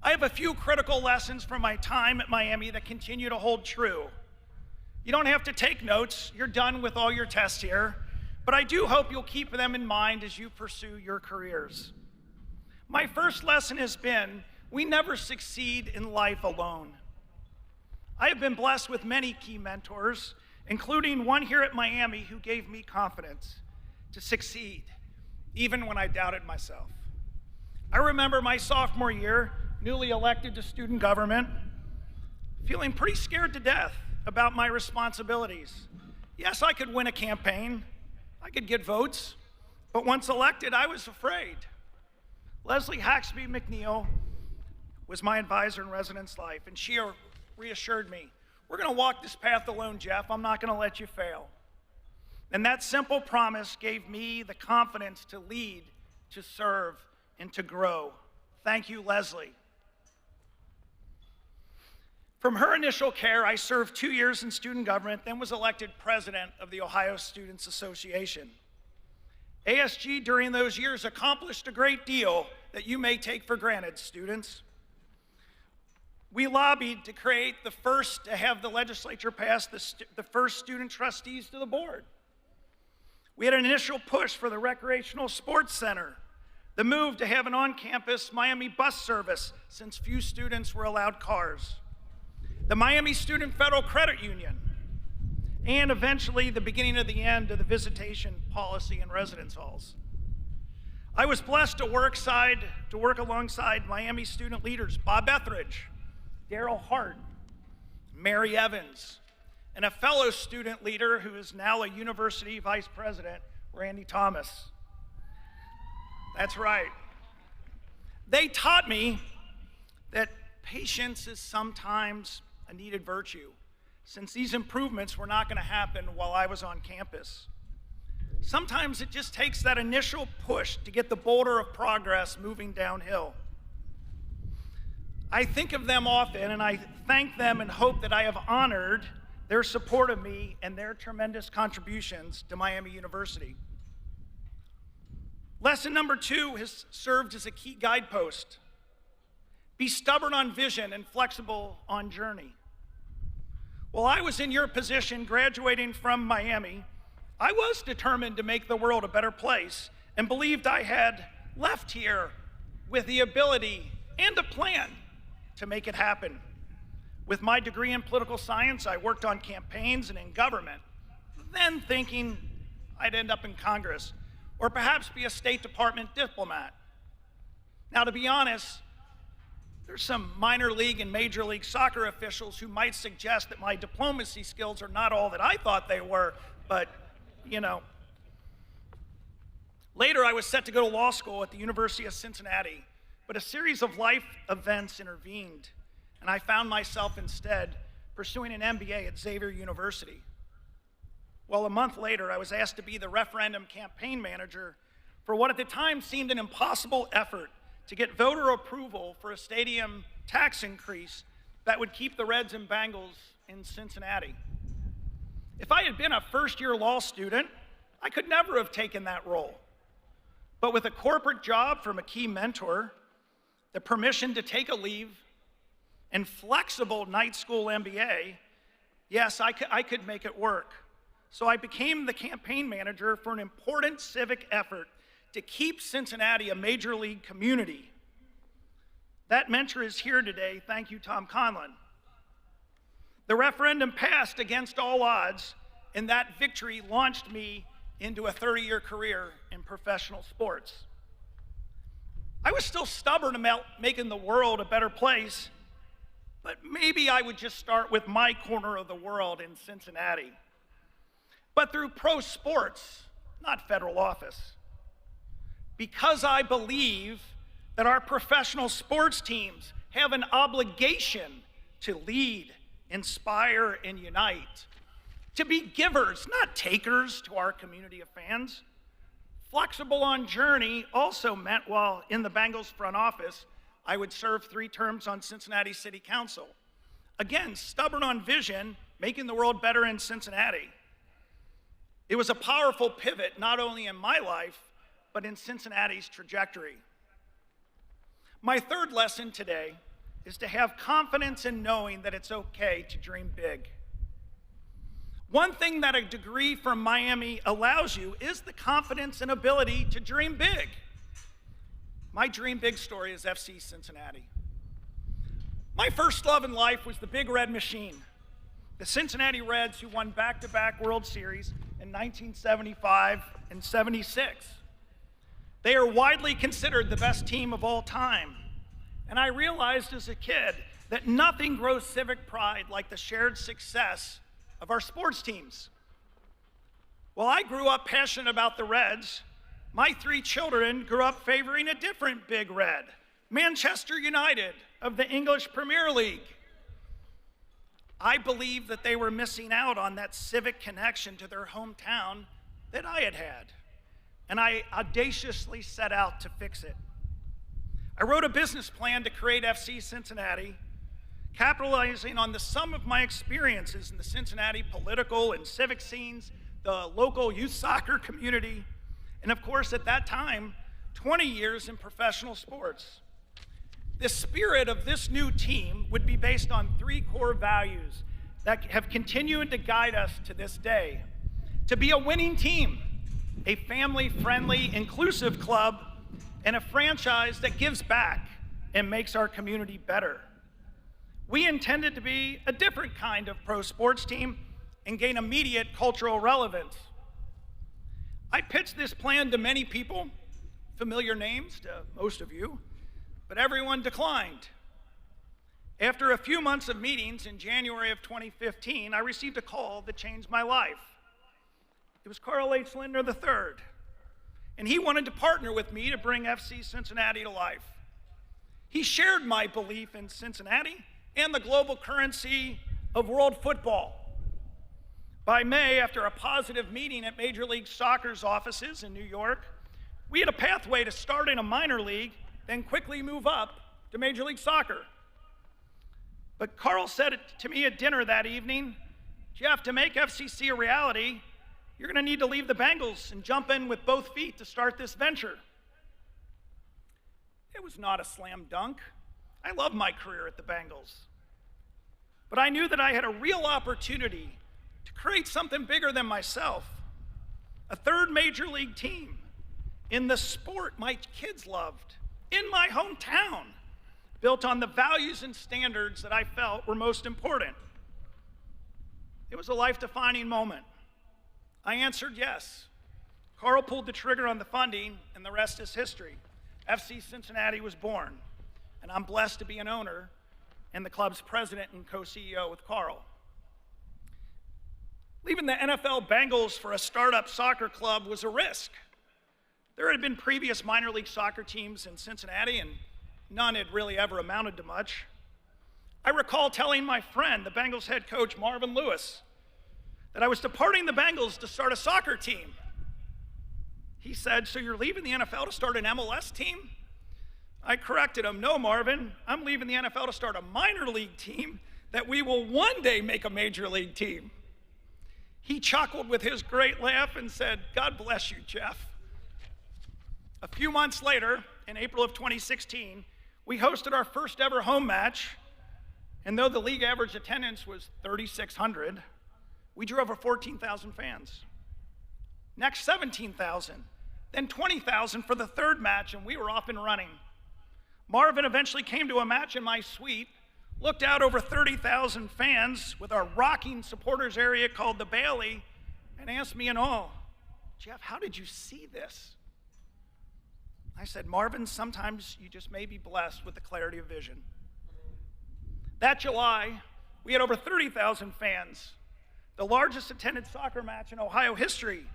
I have a few critical lessons from my time at Miami that continue to hold true. You don't have to take notes, you're done with all your tests here, but I do hope you'll keep them in mind as you pursue your careers. My first lesson has been, we never succeed in life alone. I have been blessed with many key mentors, including one here at Miami who gave me confidence to succeed, even when I doubted myself. I remember my sophomore year, newly elected to student government, feeling pretty scared to death about my responsibilities. Yes, I could win a campaign, I could get votes, but once elected, I was afraid. Leslie Haxby McNeil was my advisor in residence life, and she reassured me, we're gonna walk this path alone, Jeff. I'm not gonna let you fail. And that simple promise gave me the confidence to lead, to serve, and to grow. Thank you, Leslie. From her initial care, I served 2 years in student government, then was elected president of the Ohio Students Association. ASG during those years accomplished a great deal that you may take for granted, students. We lobbied to create to have the legislature pass the first student trustees to the board. We had an initial push for the recreational sports center, the move to have an on-campus Miami bus service since few students were allowed cars, the Miami Student Federal Credit Union, and eventually the beginning of the end of the visitation policy in residence halls. I was blessed to work alongside Miami student leaders Bob Etheridge, Daryl Hart, Mary Evans, and a fellow student leader who is now a university vice president, Randy Thomas. That's right. They taught me that patience is sometimes a needed virtue, since these improvements were not going to happen while I was on campus. Sometimes it just takes that initial push to get the boulder of progress moving downhill. I think of them often, and I thank them and hope that I have honored their support of me and their tremendous contributions to Miami University. Lesson number 2 has served as a key guidepost. Be stubborn on vision and flexible on journey. While I was in your position graduating from Miami, I was determined to make the world a better place and believed I had left here with the ability and a plan to make it happen. With my degree in political science, I worked on campaigns and in government, then thinking I'd end up in Congress or perhaps be a State Department diplomat. Now, to be honest, there's some minor league and major league soccer officials who might suggest that my diplomacy skills are not all that I thought they were, but you know. Later, I was set to go to law school at the University of Cincinnati, but a series of life events intervened, and I found myself instead pursuing an MBA at Xavier University. Well, a month later, I was asked to be the referendum campaign manager for what at the time seemed an impossible effort to get voter approval for a stadium tax increase that would keep the Reds and Bengals in Cincinnati. If I had been a first-year law student, I could never have taken that role. But with a corporate job from a key mentor, the permission to take a leave, and flexible night school MBA, yes, I could make it work. So I became the campaign manager for an important civic effort to keep Cincinnati a major league community. That mentor is here today. Thank you, Tom Conlon. The referendum passed against all odds, and that victory launched me into a 30-year career in professional sports. I was still stubborn about making the world a better place, but maybe I would just start with my corner of the world in Cincinnati. But through pro sports, not federal office. Because I believe that our professional sports teams have an obligation to lead, inspire, and unite, to be givers, not takers, to our community of fans. Flexible on journey also meant while in the Bengals front office, I would serve 3 terms on Cincinnati City Council. Again, stubborn on vision, making the world better in Cincinnati. It was a powerful pivot, not only in my life, but in Cincinnati's trajectory. My third lesson today is to have confidence in knowing that it's okay to dream big. One thing that a degree from Miami allows you is the confidence and ability to dream big. My dream big story is FC Cincinnati. My first love in life was the Big Red Machine, the Cincinnati Reds, who won back-to-back World Series in 1975 and 76. They are widely considered the best team of all time. And I realized as a kid that nothing grows civic pride like the shared success of our sports teams. While I grew up passionate about the Reds, my 3 children grew up favoring a different Big Red, Manchester United of the English Premier League. I believed that they were missing out on that civic connection to their hometown that I had had, and I audaciously set out to fix it. I wrote a business plan to create FC Cincinnati, capitalizing on the sum of my experiences in the Cincinnati political and civic scenes, the local youth soccer community, and of course at that time, 20 years in professional sports. The spirit of this new team would be based on 3 core values that have continued to guide us to this day. To be a winning team, a family-friendly, inclusive club, and a franchise that gives back and makes our community better. We intended to be a different kind of pro sports team and gain immediate cultural relevance. I pitched this plan to many people, familiar names to most of you, but everyone declined. After a few months of meetings in January of 2015, I received a call that changed my life. It was Carl H. Lindner III, and he wanted to partner with me to bring FC Cincinnati to life. He shared my belief in Cincinnati and the global currency of world football. By May, after a positive meeting at Major League Soccer's offices in New York, we had a pathway to start in a minor league, then quickly move up to Major League Soccer. But Carl said it to me at dinner that evening, "Jeff, to make FCC a reality, you're going to need to leave the Bengals and jump in with both feet to start this venture." It was not a slam dunk. I loved my career at the Bengals. But I knew that I had a real opportunity to create something bigger than myself, a 3rd major league team in the sport my kids loved, in my hometown, built on the values and standards that I felt were most important. It was a life-defining moment. I answered yes. Carl pulled the trigger on the funding, and the rest is history. FC Cincinnati was born, and I'm blessed to be an owner and the club's president and co-CEO with Carl. Leaving the NFL Bengals for a startup soccer club was a risk. There had been previous minor league soccer teams in Cincinnati, and none had really ever amounted to much. I recall telling my friend, the Bengals head coach, Marvin Lewis, that I was departing the Bengals to start a soccer team. He said, "So you're leaving the NFL to start an MLS team?" I corrected him, "No, Marvin, I'm leaving the NFL to start a minor league team that we will one day make a major league team." He chuckled with his great laugh and said, "God bless you, Jeff." A few months later, in April of 2016, we hosted our first ever home match, and though the league average attendance was 3,600, we drew over 14,000 fans. Next, 17,000, then 20,000 for the third match, and we were off and running. Marvin eventually came to a match in my suite, looked out over 30,000 fans with our rocking supporters area called the Bailey, and asked me in awe, "Jeff, how did you see this?" I said, "Marvin, sometimes you just may be blessed with the clarity of vision." That July, we had over 30,000 fans, the largest attended soccer match in Ohio history,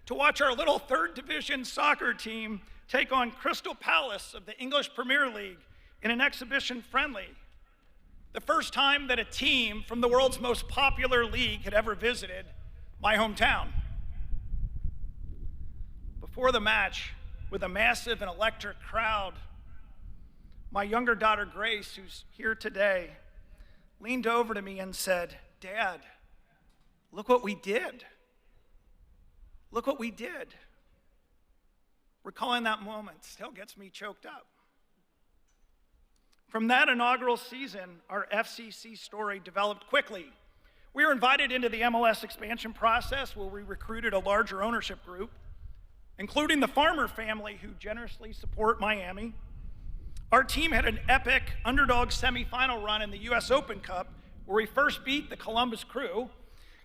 to watch our little third division soccer team take on Crystal Palace of the English Premier League in an exhibition friendly. The first time that a team from the world's most popular league had ever visited my hometown. Before the match, with a massive and electric crowd, my younger daughter Grace, who's here today, leaned over to me and said, "Dad, look what we did. Look what we did." Recalling that moment still gets me choked up. From that inaugural season, our FCC story developed quickly. We were invited into the MLS expansion process where we recruited a larger ownership group, including the Farmer family who generously support Miami. Our team had an epic underdog semifinal run in the US Open Cup where we first beat the Columbus Crew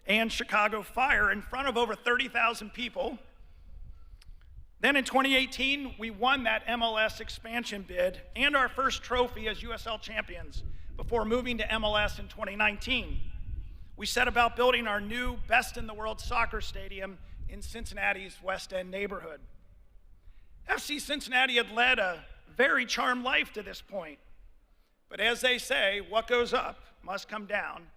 and Chicago Fire in front of over 30,000 people. Then in 2018, we won that MLS expansion bid and our first trophy as USL champions before moving to MLS in 2019. We set about building our new best-in-the-world soccer stadium in Cincinnati's West End neighborhood. FC Cincinnati had led a very charmed life to this point. But as they say, what goes up must come down.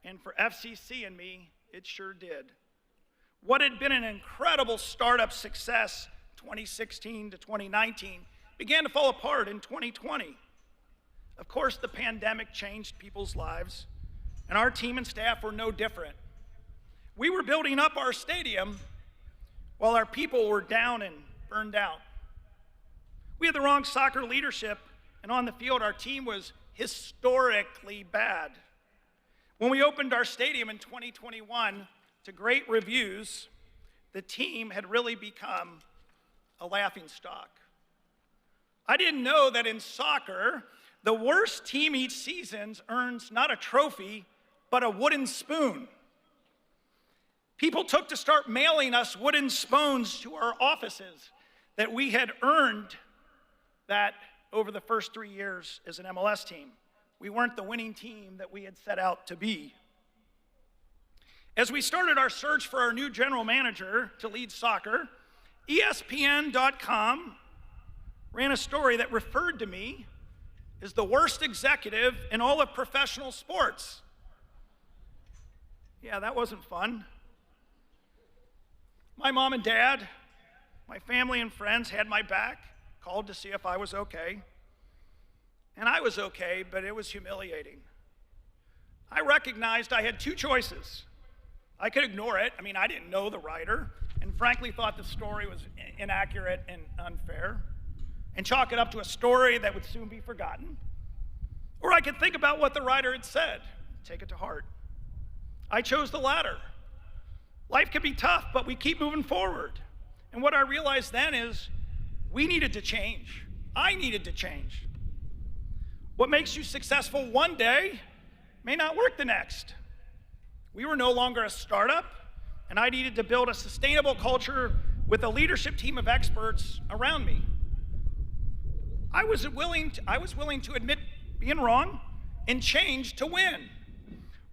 And for FCC and me, it sure did. What had been an incredible startup success 2016 to 2019 began to fall apart in 2020. Of course, the pandemic changed people's lives, and our team and staff were no different. We were building up our stadium while our people were down and burned out. We had the wrong soccer leadership, and on the field, our team was historically bad. When we opened our stadium in 2021 to great reviews, the team had really become a laughingstock. I didn't know that in soccer, the worst team each season earns not a trophy, but a wooden spoon. People took to start mailing us wooden spoons to our offices that we had earned that over the first 3 years as an MLS team. We weren't the winning team that we had set out to be. As we started our search for our new general manager to lead soccer, ESPN.com ran a story that referred to me as the worst executive in all of professional sports. Yeah, that wasn't fun. My mom and dad, my family and friends had my back, called to see if I was okay. And I was okay, but it was humiliating. I recognized I had two choices. I could ignore it. I didn't know the writer, and frankly thought the story was inaccurate and unfair, and chalk it up to a story that would soon be forgotten. Or I could think about what the writer had said, take it to heart. I chose the latter. Life can be tough, but we keep moving forward. And what I realized then is we needed to change. I needed to change. What makes you successful one day may not work the next. We were no longer a startup, and I needed to build a sustainable culture with a leadership team of experts around me. I was willing to admit being wrong and change to win,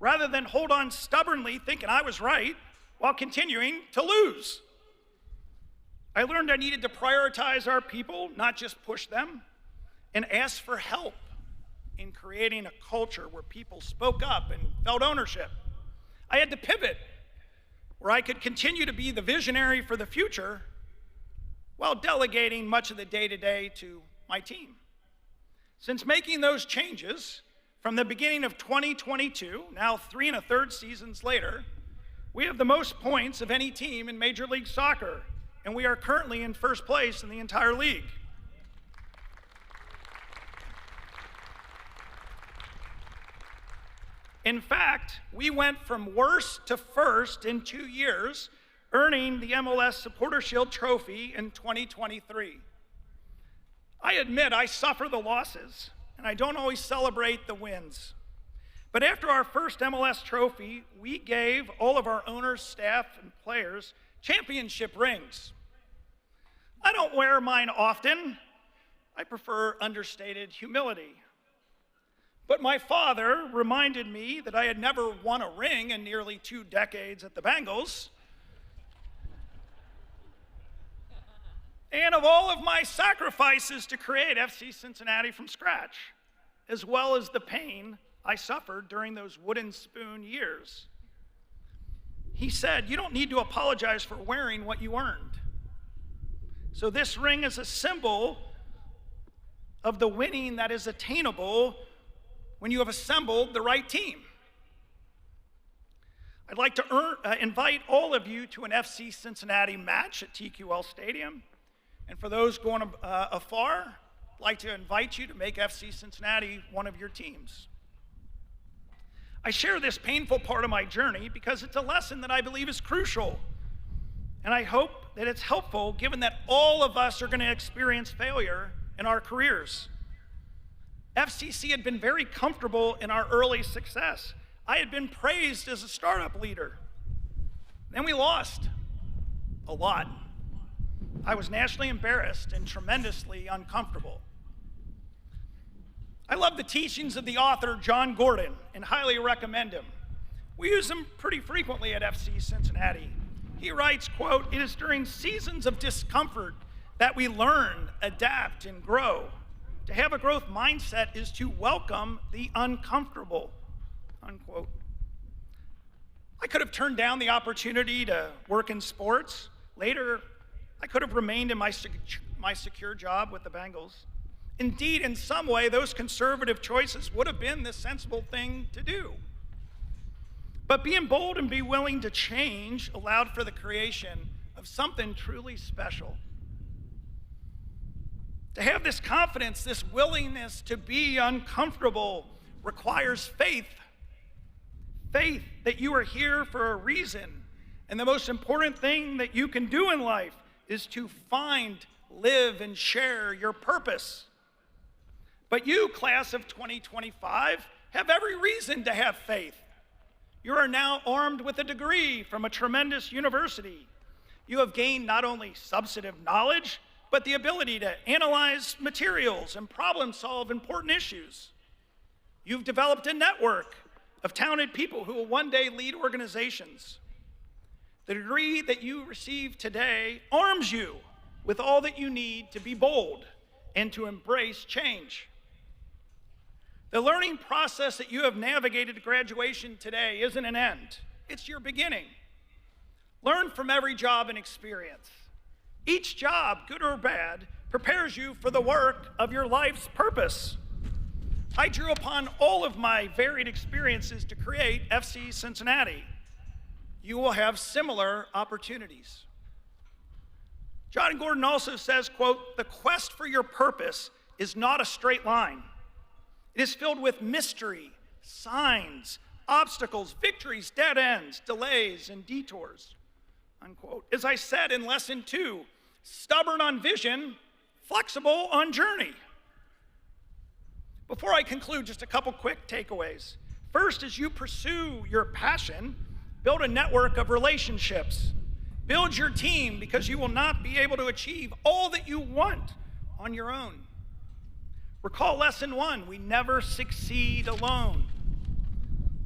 rather than hold on stubbornly thinking I was right while continuing to lose. I learned I needed to prioritize our people, not just push them. and asked for help in creating a culture where people spoke up and felt ownership. I had to pivot where I could continue to be the visionary for the future while delegating much of the day-to-day to my team. Since making those changes from the beginning of 2022, now 3 1/3 seasons later, we have the most points of any team in Major League Soccer, and we are currently in first place in the entire league. In fact, we went from worst to first in 2 years, earning the MLS Supporter Shield Trophy in 2023. I admit I suffer the losses, and I don't always celebrate the wins. But after our first MLS trophy, we gave all of our owners, staff, and players championship rings. I don't wear mine often. I prefer understated humility. But my father reminded me that I had never won a ring in nearly 2 decades at the Bengals, and of all of my sacrifices to create FC Cincinnati from scratch, as well as the pain I suffered during those wooden spoon years. He said, "You don't need to apologize for wearing what you earned." So this ring is a symbol of the winning that is attainable when you have assembled the right team. I'd like to invite all of you to an FC Cincinnati match at TQL Stadium. And for those going afar, I'd like to invite you to make FC Cincinnati one of your teams. I share this painful part of my journey because it's a lesson that I believe is crucial. And I hope that it's helpful given that all of us are going to experience failure in our careers. FCC had been very comfortable in our early success. I had been praised as a startup leader. Then we lost a lot. I was nationally embarrassed and tremendously uncomfortable. I love the teachings of the author John Gordon and highly recommend him. We use him pretty frequently at FC Cincinnati. He writes, quote, "It is during seasons of discomfort that we learn, adapt, and grow. To have a growth mindset is to welcome the uncomfortable," unquote. I could have turned down the opportunity to work in sports. Later, I could have remained in my secure job with the Bengals. Indeed, in some way, those conservative choices would have been the sensible thing to do. But being bold and be willing to change allowed for the creation of something truly special. To have this confidence, this willingness to be uncomfortable requires faith. Faith that you are here for a reason. And the most important thing that you can do in life is to find, live, and share your purpose. But you, class of 2025, have every reason to have faith. You are now armed with a degree from a tremendous university. You have gained not only substantive knowledge, but the ability to analyze materials and problem solve important issues. You've developed a network of talented people who will one day lead organizations. The degree that you receive today arms you with all that you need to be bold and to embrace change. The learning process that you have navigated to graduation today isn't an end. It's your beginning. Learn from every job and experience. Each job, good or bad, prepares you for the work of your life's purpose. I drew upon all of my varied experiences to create FC Cincinnati. You will have similar opportunities. John Gordon also says, quote, "The quest for your purpose is not a straight line. It is filled with mystery, signs, obstacles, victories, dead ends, delays, and detours," unquote. As I said in lesson 2, stubborn on vision, flexible on journey. Before I conclude, just a couple quick takeaways. First, as you pursue your passion, build a network of relationships. Build your team because you will not be able to achieve all that you want on your own. Recall lesson 1, we never succeed alone.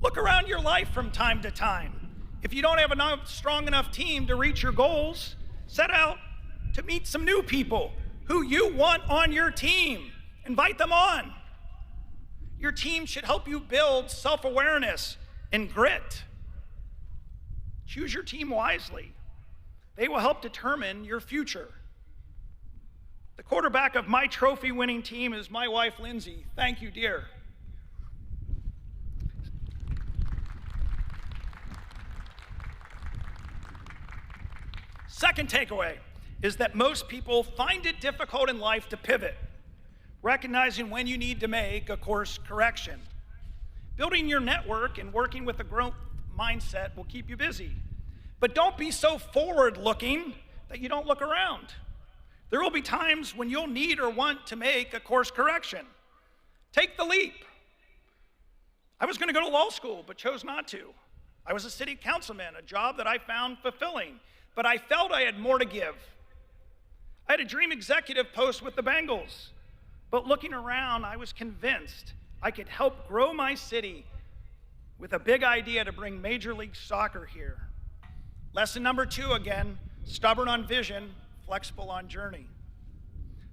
Look around your life from time to time. If you don't have a strong enough team to reach your goals, set out to meet some new people who you want on your team Invite them on. Your team should help you build self-awareness and grit. Choose your team wisely. They will help determine your future. The quarterback of my trophy-winning team is my wife, Lindsay. Thank you, dear. Second takeaway is that most people find it difficult in life to pivot, recognizing when you need to make a course correction. Building your network and working with a growth mindset will keep you busy. But don't be so forward-looking that you don't look around. There will be times when you'll need or want to make a course correction. Take the leap. I was going to go to law school, but chose not to. I was a city councilman, a job that I found fulfilling, but I felt I had more to give. I had a dream executive post with the Bengals, but looking around, I was convinced I could help grow my city with a big idea to bring Major League Soccer here. Lesson number 2 again, stubborn on vision, flexible on journey.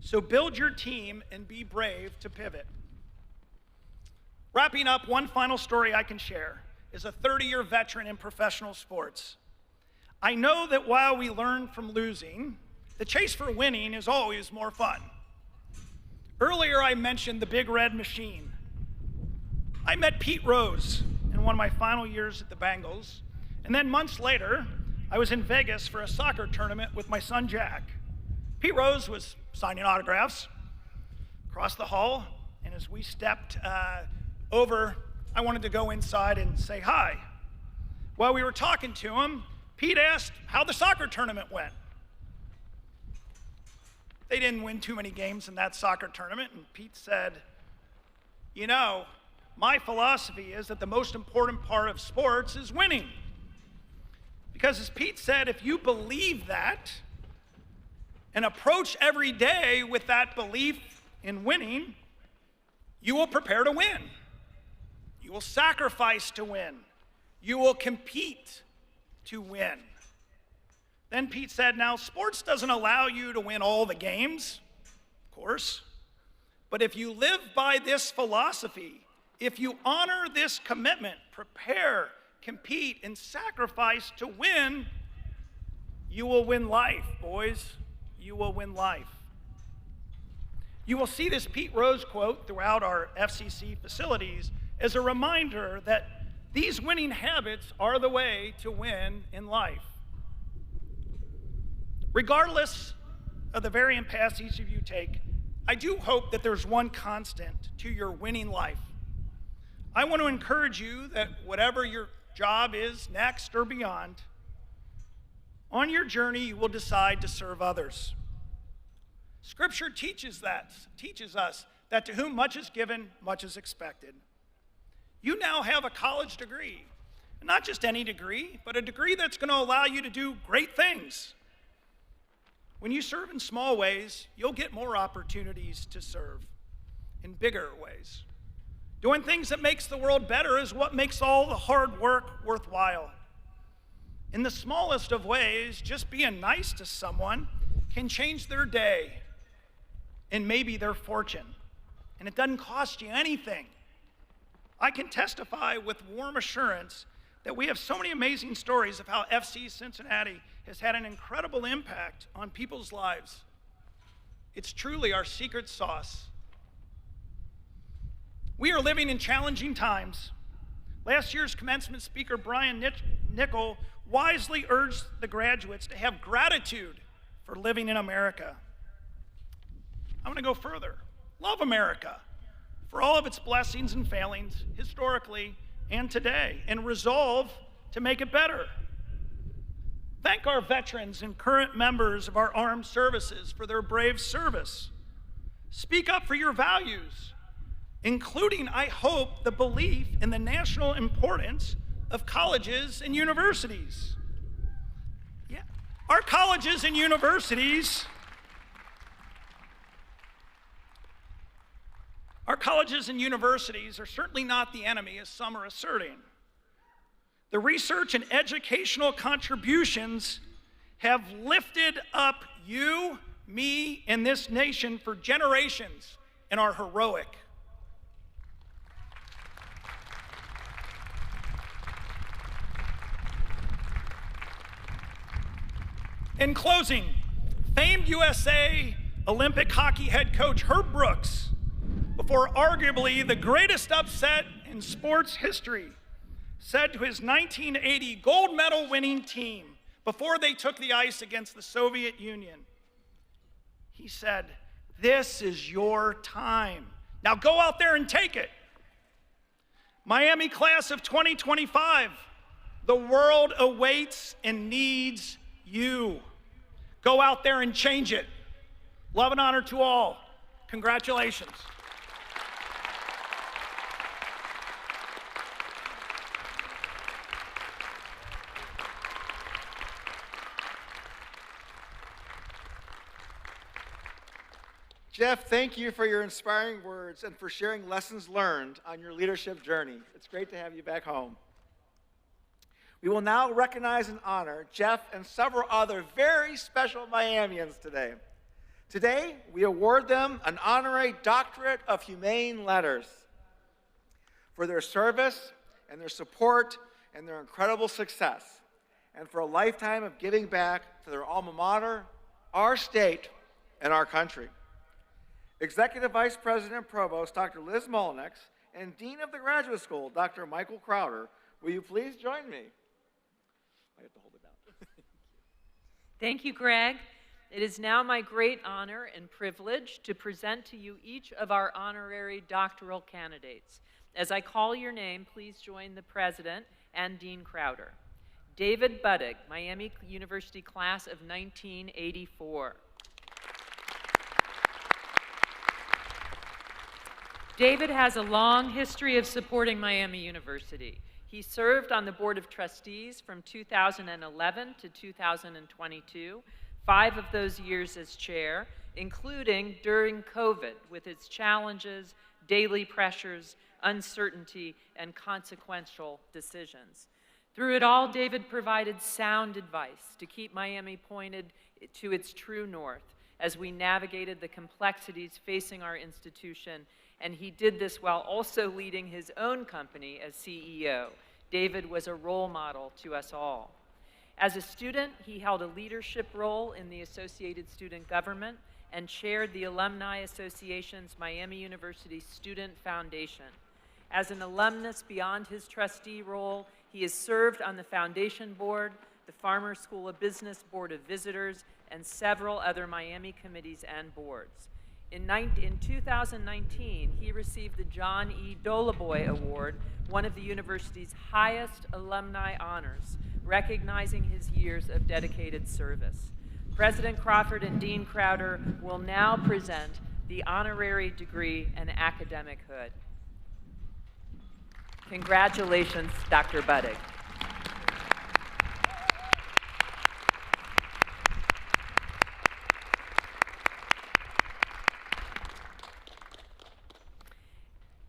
So build your team and be brave to pivot. Wrapping up, one final story I can share is a 30-year veteran in professional sports. I know that while we learn from losing, the chase for winning is always more fun. Earlier I mentioned the Big Red Machine. I met Pete Rose in one of my final years at the Bengals, and then months later, I was in Vegas for a soccer tournament with my son Jack. Pete Rose was signing autographs across the hall, and as we stepped over, I wanted to go inside and say hi. While we were talking to him, Pete asked how the soccer tournament went. They didn't win too many games in that soccer tournament, and Pete said, "You know, my philosophy is that the most important part of sports is winning." Because as Pete said, if you believe that and approach every day with that belief in winning, you will prepare to win. You will sacrifice to win. You will compete to win. Then Pete said, now sports doesn't allow you to win all the games, of course, but if you live by this philosophy, if you honor this commitment, prepare, compete, and sacrifice to win, you will win life, boys. You will win life. You will see this Pete Rose quote throughout our FCC facilities as a reminder that these winning habits are the way to win in life. Regardless of the varying paths each of you take, I do hope that there's one constant to your winning life. I want to encourage you that whatever your job is next or beyond, on your journey you will decide to serve others. Scripture teaches us that to whom much is given, much is expected. You now have a college degree, not just any degree, but a degree that's going to allow you to do great things. When you serve in small ways, you'll get more opportunities to serve in bigger ways. Doing things that makes the world better is what makes all the hard work worthwhile. In the smallest of ways, just being nice to someone can change their day and maybe their fortune. And it doesn't cost you anything. I can testify with warm assurance that we have so many amazing stories of how FC Cincinnati has had an incredible impact on people's lives. It's truly our secret sauce. We are living in challenging times. Last year's commencement speaker, Brian Nickel, wisely urged the graduates to have gratitude for living in America. I'm going to go further. Love America for all of its blessings and failings, historically and today, and resolve to make it better. Thank our veterans and current members of our armed services for their brave service. Speak up for your values, including, I hope, the belief in the national importance of colleges and universities. Yeah, our colleges and universities are certainly not the enemy, as some are asserting. The research and educational contributions have lifted up you, me, and this nation for generations and are heroic. In closing, famed USA Olympic hockey head coach Herb Brooks, before arguably the greatest upset in sports history, said to his 1980 gold medal winning team before they took the ice against the Soviet Union, he said, "This is your time. Now go out there and take it." Miami class of 2025, the world awaits and needs you. Go out there and change it. Love and honor to all. Congratulations.
Jeff, thank you for your inspiring words and for sharing lessons learned on your leadership journey. It's great to have you back home. We will now recognize and honor Jeff and several other very special Miamians today. Today, we award them an honorary doctorate of humane letters for their service and their support and their incredible success, and for a lifetime of giving back to their alma mater, our state, and our country. Executive Vice President Provost Dr. Liz Mullinex and Dean of the Graduate School, Dr. Michael Crowder, will you please join me? I have to hold it down.
Thank you, Greg. It is now my great honor and privilege to present to you each of our honorary doctoral candidates. As I call your name, please join the President and Dean Crowder. David Buddig, Miami University class of 1984. David has a long history of supporting Miami University. He served on the Board of Trustees from 2011 to 2022, 5 of those years as chair, including during COVID with its challenges, daily pressures, uncertainty, and consequential decisions. Through it all, David provided sound advice to keep Miami pointed to its true north as we navigated the complexities facing our institution, and he did this while also leading his own company as CEO. David was a role model to us all. As a student, he held a leadership role in the Associated Student Government and chaired the Alumni Association's Miami University Student Foundation. As an alumnus beyond his trustee role, he has served on the foundation board, the Farmer School of Business Board of Visitors, and several other Miami committees and boards. In 2019, he received the John E. Dolaboy Award, one of the university's highest alumni honors, recognizing his years of dedicated service. President Crawford and Dean Crowder will now present the honorary degree and academic hood. Congratulations, Dr. Buddig.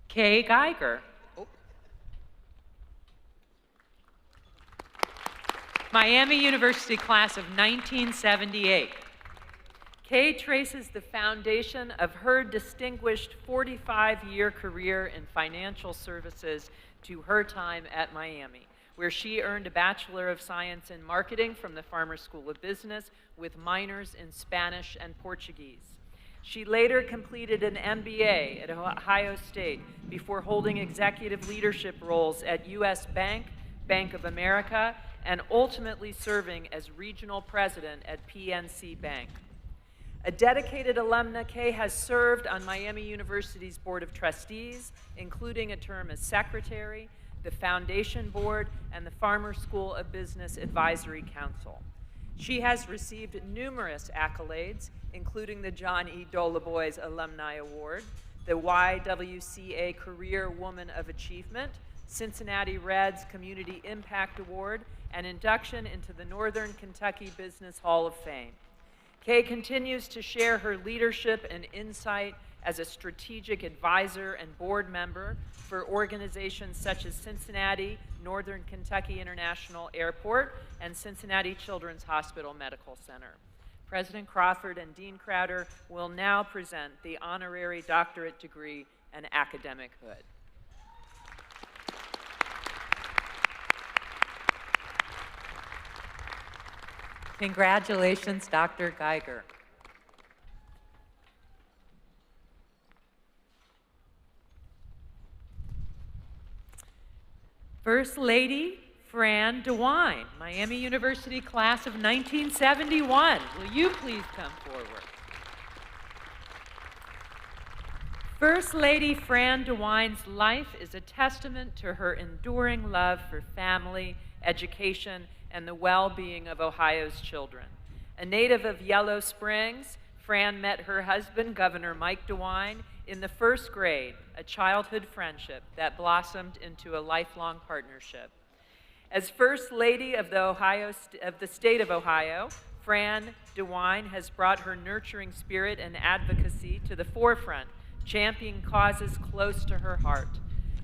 Kay Geiger. Miami University class of 1978. Kay traces the foundation of her distinguished 45-year career in financial services to her time at Miami, where she earned a Bachelor of Science in Marketing from the Farmer School of Business with minors in Spanish and Portuguese. She later completed an MBA at Ohio State before holding executive leadership roles at U.S. Bank, Bank of America, and ultimately serving as regional president at PNC Bank. A dedicated alumna, Kay has served on Miami University's Board of Trustees, including a term as secretary, the Foundation Board, and the Farmer School of Business Advisory Council. She has received numerous accolades, including the John E. Dolaboy's Alumni Award, the YWCA Career Woman of Achievement, Cincinnati Reds Community Impact Award, and induction into the Northern Kentucky Business Hall of Fame. Kay continues to share her leadership and insight as a strategic advisor and board member for organizations such as Cincinnati Northern Kentucky International Airport and Cincinnati Children's Hospital Medical Center. President Crawford and Dean Crowder will now present the honorary doctorate degree and academic hood. Congratulations, Dr. Geiger. First Lady Fran DeWine, Miami University class of 1971. Will you please come forward? First Lady Fran DeWine's life is a testament to her enduring love for family, education, and the well-being of Ohio's children. A native of Yellow Springs, Fran met her husband, Governor Mike DeWine, in the first grade, a childhood friendship that blossomed into a lifelong partnership. As First Lady of the state of Ohio, Fran DeWine has brought her nurturing spirit and advocacy to the forefront, championing causes close to her heart.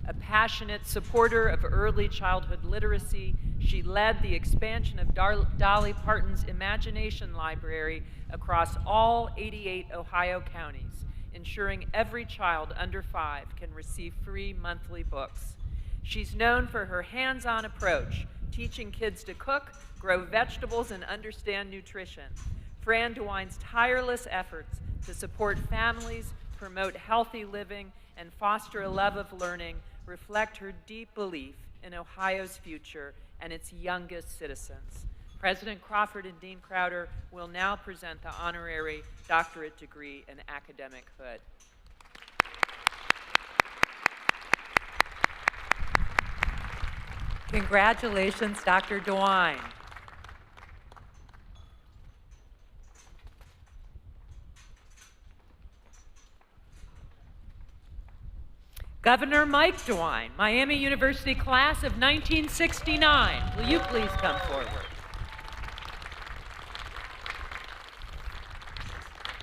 A passionate supporter of early childhood literacy, she led the expansion of Dolly Parton's Imagination Library across all 88 Ohio counties, ensuring every child under 5 can receive free monthly books. She's known for her hands-on approach, teaching kids to cook, grow vegetables, and understand nutrition. Fran DeWine's tireless efforts to support families, promote healthy living, and foster a love of learning reflect her deep belief in Ohio's future and its youngest citizens. President Crawford and Dean Crowder will now present the honorary doctorate degree and academic hood. Congratulations, Dr. DeWine. Governor Mike DeWine, Miami University class of 1969. Will you please come forward?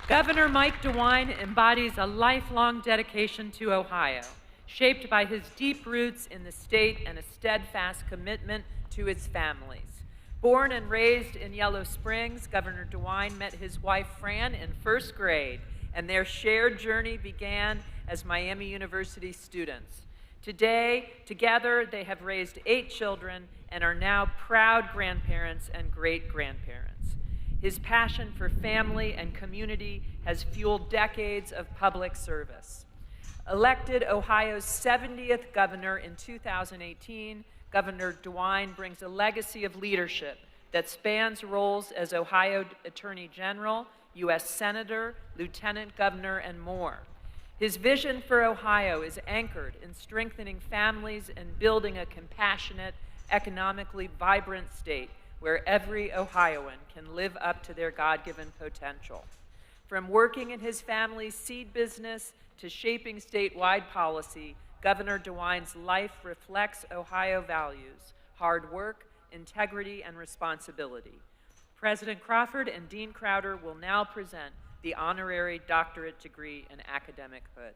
Governor Mike DeWine embodies a lifelong dedication to Ohio, shaped by his deep roots in the state and a steadfast commitment to its families. Born and raised in Yellow Springs, Governor DeWine met his wife Fran in first grade, and their shared journey began as Miami University students. Today, together, they have raised 8 children and are now proud grandparents and great-grandparents. His passion for family and community has fueled decades of public service. Elected Ohio's 70th governor in 2018, Governor DeWine brings a legacy of leadership that spans roles as Ohio Attorney General, U.S. Senator, Lieutenant Governor, and more. His vision for Ohio is anchored in strengthening families and building a compassionate, economically vibrant state where every Ohioan can live up to their God-given potential. From working in his family's seed business to shaping statewide policy, Governor DeWine's life reflects Ohio values: hard work, integrity, and responsibility. President Crawford and Dean Crowder will now present the honorary doctorate degree and academic hood.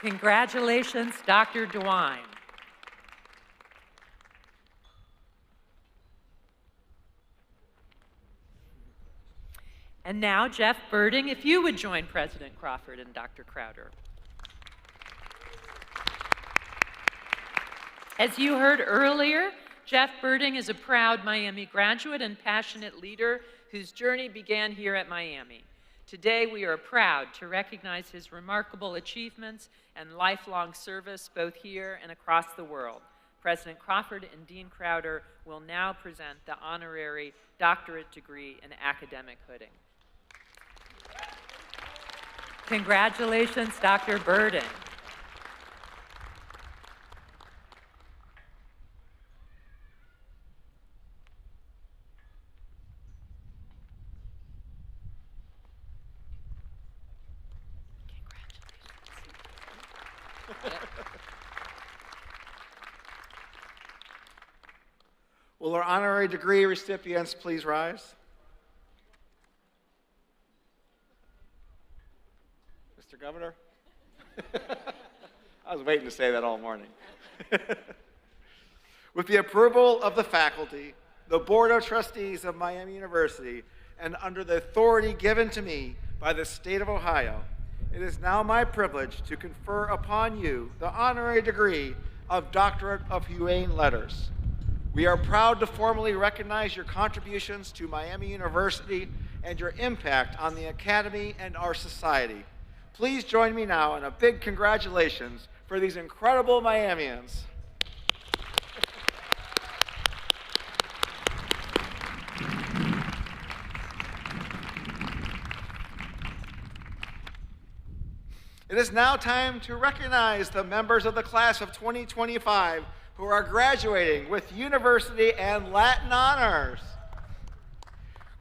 Congratulations, Dr. DeWine. And now, Jeff Birding, if you would join President Crawford and Dr. Crowder. As you heard earlier, Jeff Birding is a proud Miami graduate and passionate leader whose journey began here at Miami. Today, we are proud to recognize his remarkable achievements and lifelong service both here and across the world. President Crawford and Dean Crowder will now present the honorary doctorate degree in academic hooding. Congratulations, Dr. Birding.
Will our honorary degree recipients please rise? Mr. Governor? I was waiting to say that all morning. With the approval of the faculty, the Board of Trustees of Miami University, and under the authority given to me by the state of Ohio, it is now my privilege to confer upon you the honorary degree of Doctorate of Humane Letters. We are proud to formally recognize your contributions to Miami University and your impact on the Academy and our society. Please join me now in a big congratulations for these incredible Miamians. It is now time to recognize the members of the class of 2025 who are graduating with university and Latin honors.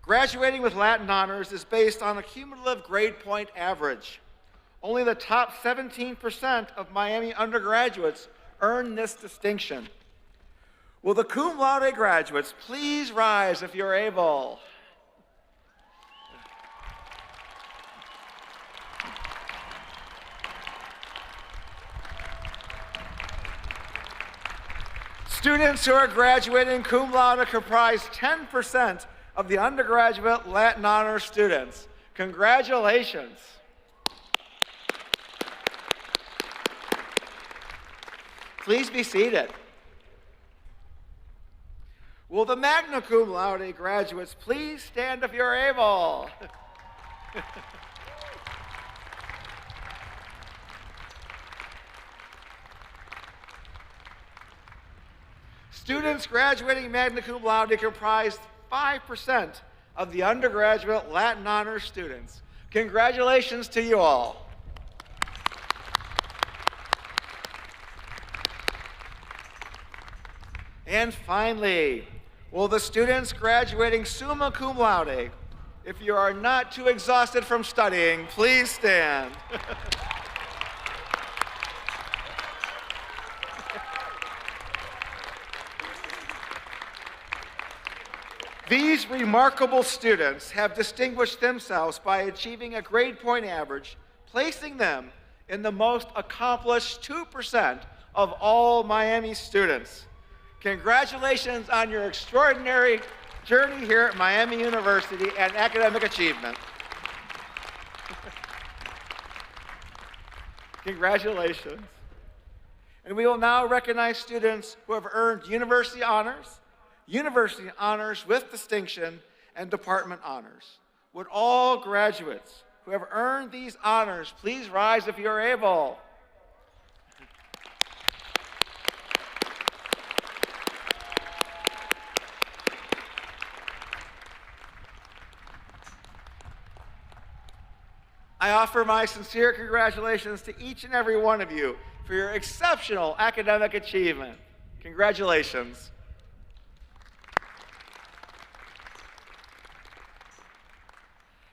Graduating with Latin honors is based on a cumulative grade point average. Only the top 17% of Miami undergraduates earn this distinction. Will the cum laude graduates please rise if you're able? Students who are graduating cum laude comprise 10% of the undergraduate Latin honors students. Congratulations. Please be seated. Will the magna cum laude graduates please stand if you're able? Students graduating magna cum laude comprise 5% of the undergraduate Latin honors students. Congratulations to you all. And finally, will the students graduating summa cum laude, if you are not too exhausted from studying, please stand. These remarkable students have distinguished themselves by achieving a grade point average, placing them in the most accomplished 2% of all Miami students. Congratulations on your extraordinary journey here at Miami University and academic achievement. Congratulations. And we will now recognize students who have earned university honors with distinction, and department honors. Would all graduates who have earned these honors please rise if you're able? I offer my sincere congratulations to each and every one of you for your exceptional academic achievement. Congratulations.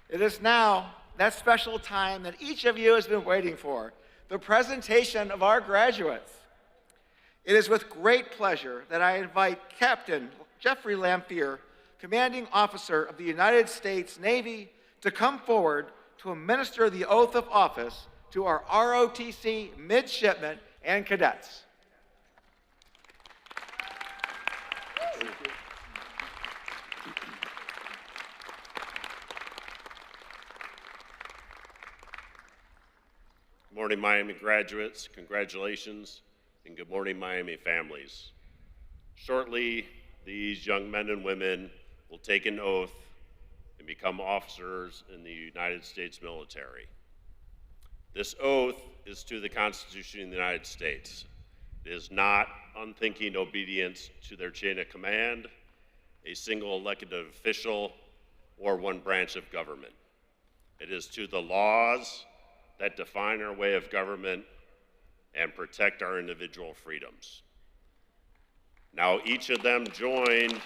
It is now that special time that each of you has been waiting for, the presentation of our graduates. It is with great pleasure that I invite Captain Jeffrey Lamphere, Commanding Officer of the United States Navy, to come forward to administer the oath of office to our ROTC midshipmen and cadets.
Good morning, Miami graduates. Congratulations, and good morning, Miami families. Shortly, these young men and women will take an oath and become officers in the United States military. This oath is to the Constitution of the United States. It is not unthinking obedience to their chain of command, a single elected official, or one branch of government. It is to the laws that define our way of government and protect our individual freedoms. Now, each of them joined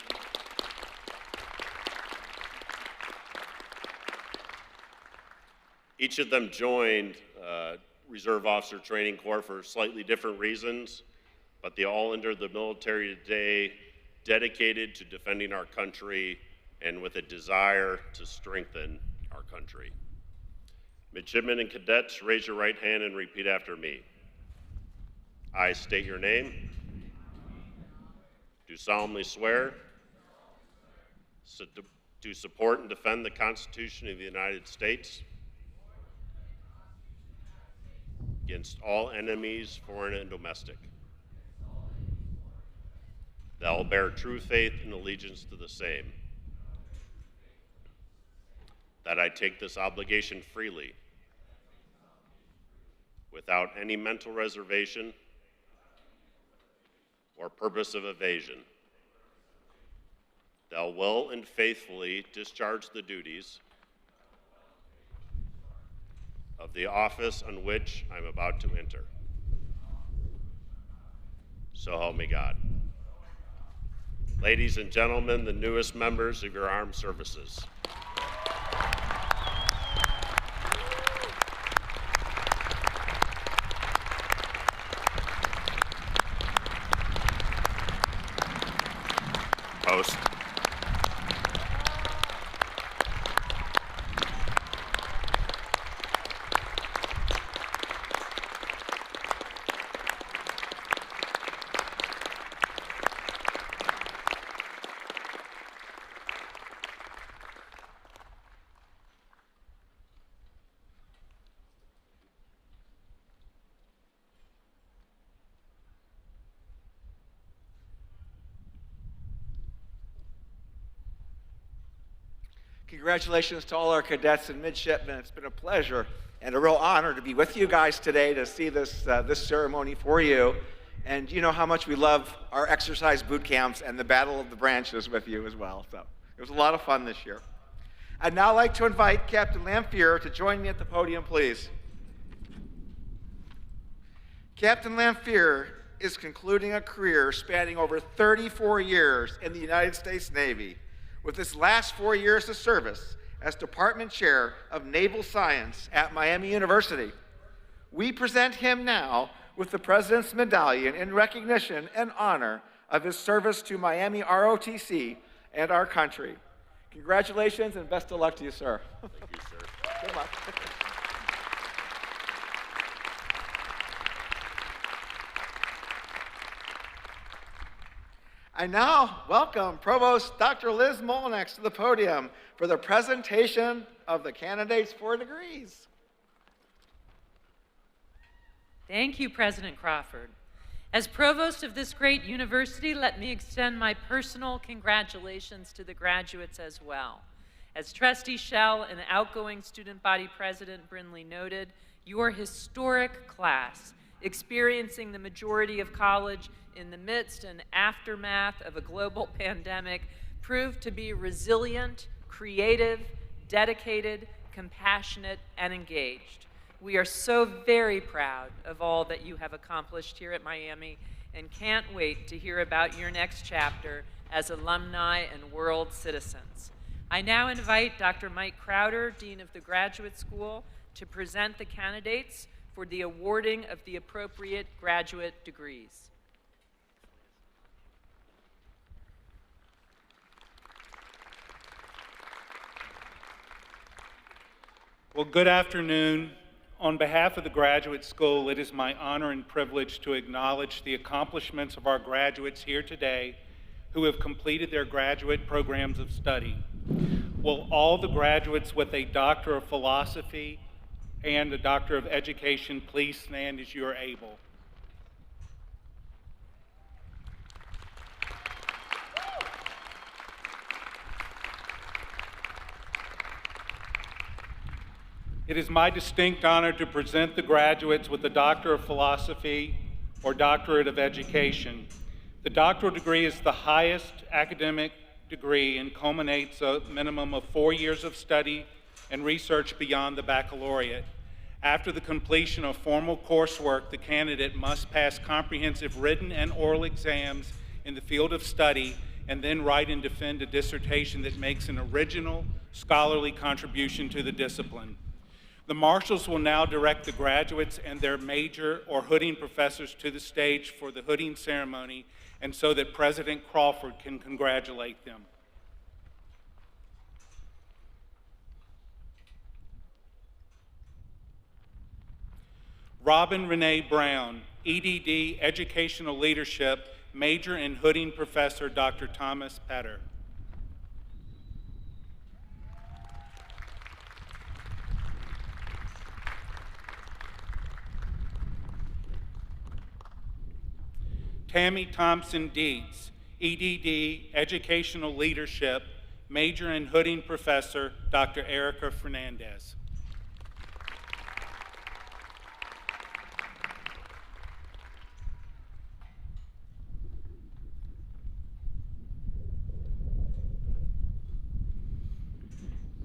Reserve Officer Training Corps for slightly different reasons, but they all entered the military today dedicated to defending our country and with a desire to strengthen our country. Midshipmen and cadets, raise your right hand and repeat after me. I state your name. do solemnly swear to support and defend the Constitution of the United States against all enemies, foreign and domestic, that I will bear true faith and allegiance to the same, that I take this obligation freely, without any mental reservation or purpose of evasion, that I will and faithfully discharge the duties of the office on which I'm about to enter. So help me God. Ladies and gentlemen, the newest members of your armed services. Post.
Congratulations to all our cadets and midshipmen. It's been a pleasure and a real honor to be with you guys today to see this ceremony for you. And you know how much we love our exercise boot camps and the Battle of the Branches with you as well. So it was a lot of fun this year. I'd now like to invite Captain Lamphere to join me at the podium, please. Captain Lamphere is concluding a career spanning over 34 years in the United States Navy, with his last 4 years of service as Department Chair of Naval Science at Miami University. We present him now with the President's Medallion in recognition and honor of his service to Miami ROTC and our country. Congratulations and best of luck to you, sir.
Thank you, sir.
Good luck. I now welcome Provost Dr. Liz Molnex to the podium for the presentation of the candidates for degrees.
Thank you, President Crawford. As provost of this great university, let me extend my personal congratulations to the graduates as well. As Trustee Shell and outgoing student body president Brinley noted, your historic class, experiencing the majority of college in the midst and aftermath of a global pandemic, proved to be resilient, creative, dedicated, compassionate, and engaged. We are so very proud of all that you have accomplished here at Miami and can't wait to hear about your next chapter as alumni and world citizens. I now invite Dr. Mike Crowder, Dean of the Graduate School, to present the candidates for the awarding of the appropriate graduate degrees.
Well, good afternoon. On behalf of the Graduate School, it is my honor and privilege to acknowledge the accomplishments of our graduates here today who have completed their graduate programs of study. Will all the graduates with a Doctor of Philosophy and a Doctor of Education please stand as you are able? It is my distinct honor to present the graduates with the Doctor of Philosophy or Doctorate of Education. The doctoral degree is the highest academic degree and culminates a minimum of 4 years of study and research beyond the baccalaureate. After the completion of formal coursework, the candidate must pass comprehensive written and oral exams in the field of study and then write and defend a dissertation that makes an original scholarly contribution to the discipline. The marshals will now direct the graduates and their major or hooding professors to the stage for the hooding ceremony, and so that President Crawford can congratulate them. Robin Renee Brown, EDD Educational Leadership, Major in Hooding Professor Dr. Thomas Petter. Tammy Thompson Dietz, EDD, Educational Leadership, Major in Hooding Professor Dr. Erica Fernandez.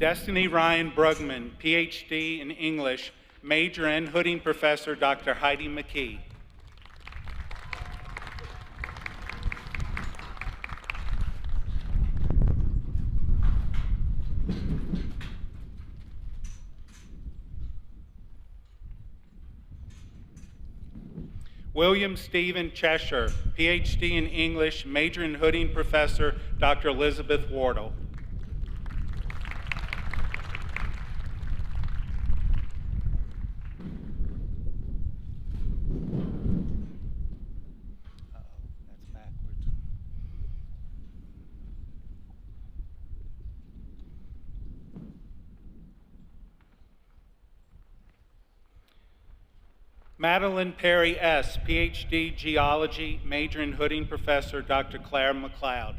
Destiny Ryan Brugman, PhD in English, Major and Hooding Professor Dr. Heidi McKee. William Stephen Cheshire, PhD in English, Major in Hooding Professor Dr. Elizabeth Wardle. That's backwards. Madeline Perry S., PhD Geology, Major in Hooding Professor Dr. Claire McLeod.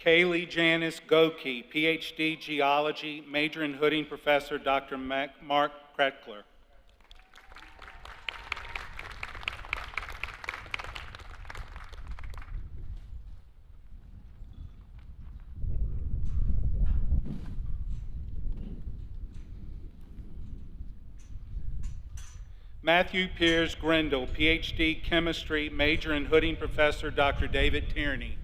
Kaylee Janice Goki, PhD Geology, Major in Hooding Professor Dr. Mark Kretler. Matthew Piers Grindle, PhD Chemistry, Major in Hooding Professor Dr. David Tierney.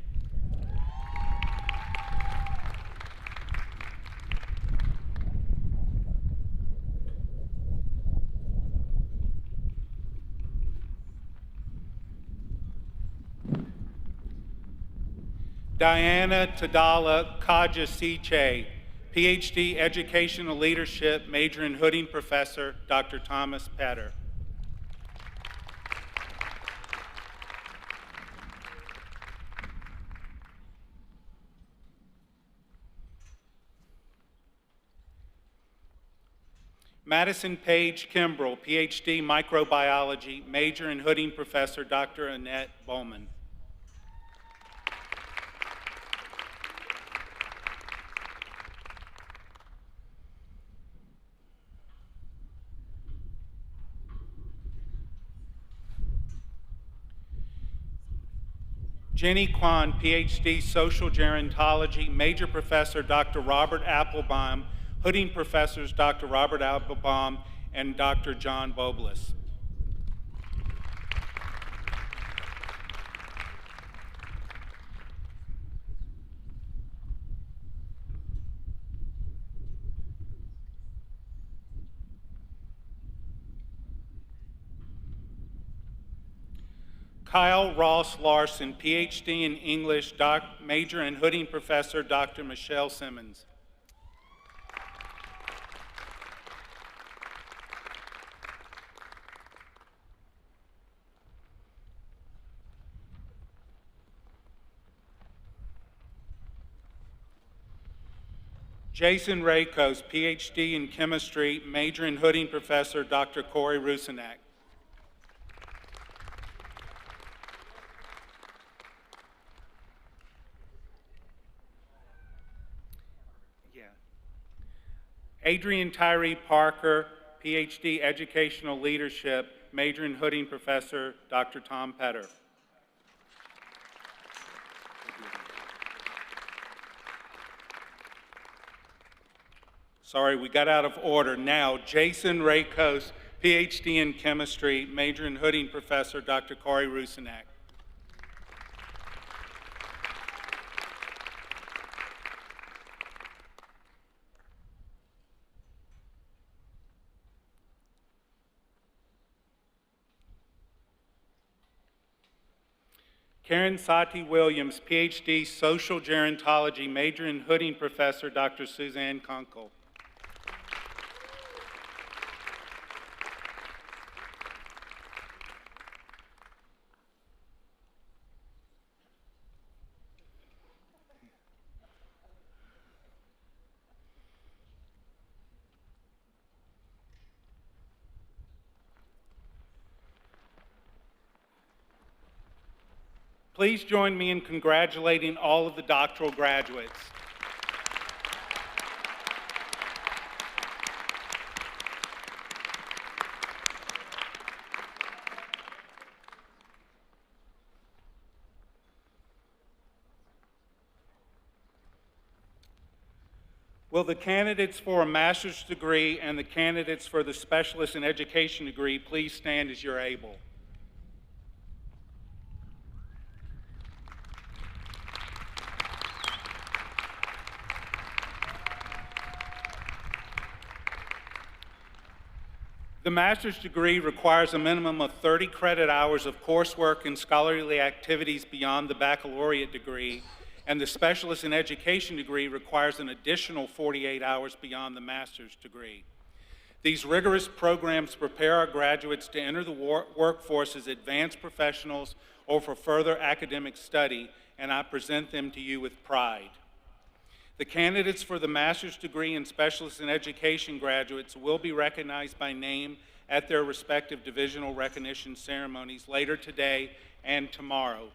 Diana Tadala Kajasiche, PhD Educational Leadership, Major in Hooding Professor Dr. Thomas Petter. Madison Page Kimbrell, PhD Microbiology, Major in Hooding Professor Dr. Annette Bowman. Jenny Kwan, PhD Social Gerontology, Major Professor Dr. Robert Applebaum, Hooding Professors Dr. Robert Applebaum and Dr. John Boblis. Kyle Ross Larson, PhD in English, Major in Hooding Professor Dr. Michelle Simmons. Jason Rakos, PhD in Chemistry, Major in Hooding Professor Dr. Corey Rusinak. Adrian Tyree Parker, PhD Educational Leadership, Major in Hooding Professor Dr. Tom Petter. Sorry, we got out of order. Now, Jason Rakos, PhD in Chemistry, Major in Hooding Professor Dr. Corey Rusinak. Karen Sati Williams, PhD, Social Gerontology, major in Hooding Professor, Dr. Suzanne Kunkel. Please join me in congratulating all of the doctoral graduates. Will the candidates for a master's degree and the candidates for the specialist in education degree please stand as you're able? The master's degree requires a minimum of 30 credit hours of coursework and scholarly activities beyond the baccalaureate degree, and the specialist in education degree requires an additional 48 hours beyond the master's degree. These rigorous programs prepare our graduates to enter the workforce as advanced professionals or for further academic study, and I present them to you with pride. The candidates for the master's degree and specialist in education graduates will be recognized by name at their respective divisional recognition ceremonies later today and tomorrow.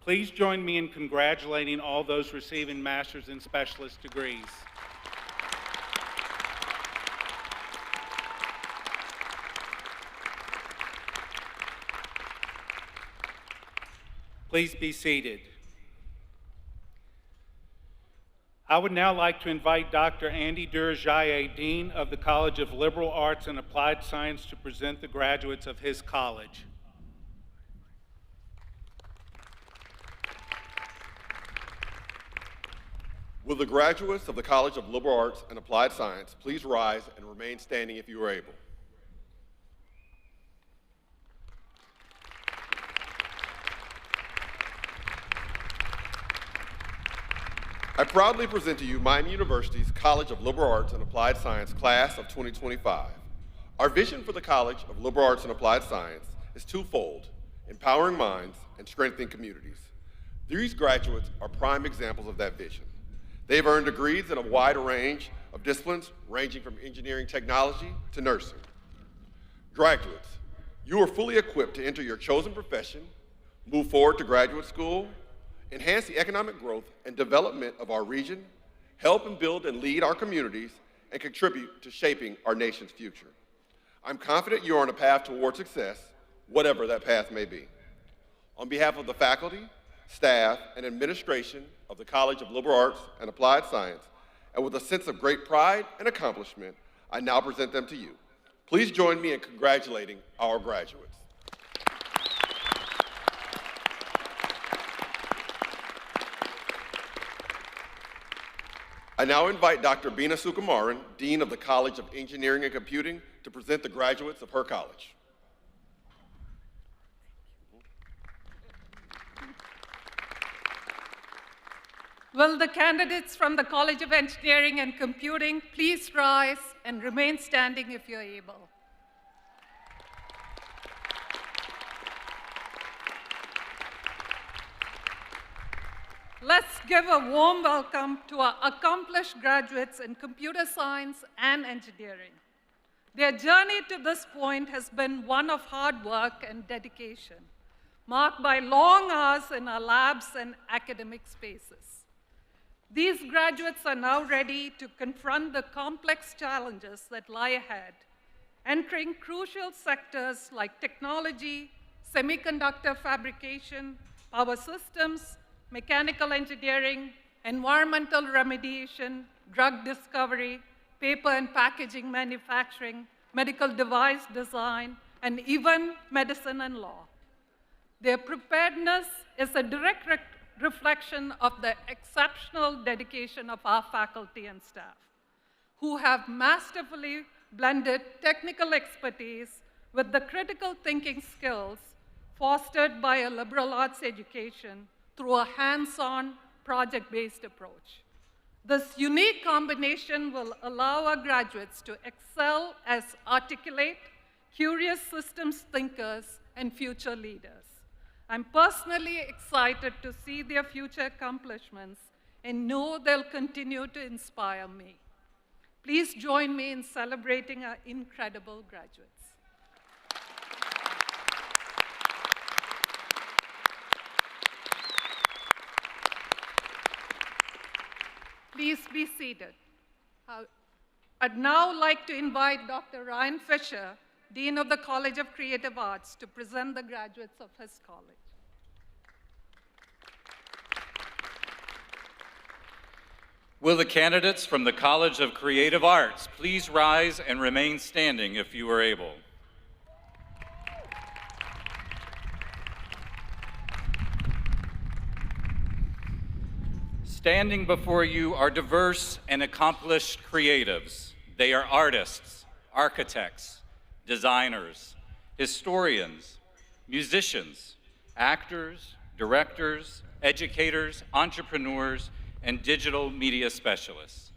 Please join me in congratulating all those receiving master's and specialist degrees. Please be seated. I would now like to invite Dr. Andy Durajaye, Dean of the College of Liberal Arts and Applied Science, to present the graduates of his college.
Will the graduates of the College of Liberal Arts and Applied Science please rise and remain standing if you are able? I proudly present to you Miami University's College of Liberal Arts and Applied Science class of 2025. Our vision for the College of Liberal Arts and Applied Science is twofold: empowering minds and strengthening communities. These graduates are prime examples of that vision. They've earned degrees in a wide range of disciplines, ranging from engineering technology to nursing. Graduates, you are fully equipped to enter your chosen profession, move forward to graduate school, enhance the economic growth and development of our region, help and build and lead our communities, and contribute to shaping our nation's future. I'm confident you are on a path toward success, whatever that path may be. On behalf of the faculty, staff, and administration of the College of Liberal Arts and Applied Science, and with a sense of great pride and accomplishment, I now present them to you. Please join me in congratulating our graduates. I now invite Dr. Bina Sukumaran, Dean of the College of Engineering and Computing, to present the graduates of her college.
Will the candidates from the College of Engineering and Computing please rise and remain standing if you're able? Let's give a warm welcome to our accomplished graduates in computer science and engineering. Their journey to this point has been one of hard work and dedication, marked by long hours in our labs and academic spaces. These graduates are now ready to confront the complex challenges that lie ahead, entering crucial sectors like technology, semiconductor fabrication, power systems, mechanical engineering, environmental remediation, drug discovery, paper and packaging manufacturing, medical device design, and even medicine and law. Their preparedness is a direct reflection of the exceptional dedication of our faculty and staff, who have masterfully blended technical expertise with the critical thinking skills fostered by a liberal arts education through a hands-on, project-based approach. This unique combination will allow our graduates to excel as articulate, curious systems thinkers and future leaders. I'm personally excited to see their future accomplishments and know they'll continue to inspire me. Please join me in celebrating our incredible graduates. Please be seated. I'd now like to invite Dr. Ryan Fisher, Dean of the College of Creative Arts, to present the graduates of his college.
Will the candidates from the College of Creative Arts please rise and remain standing if you are able? Standing before you are diverse and accomplished creatives. They are artists, architects, designers, historians, musicians, actors, directors, educators, entrepreneurs, and digital media specialists.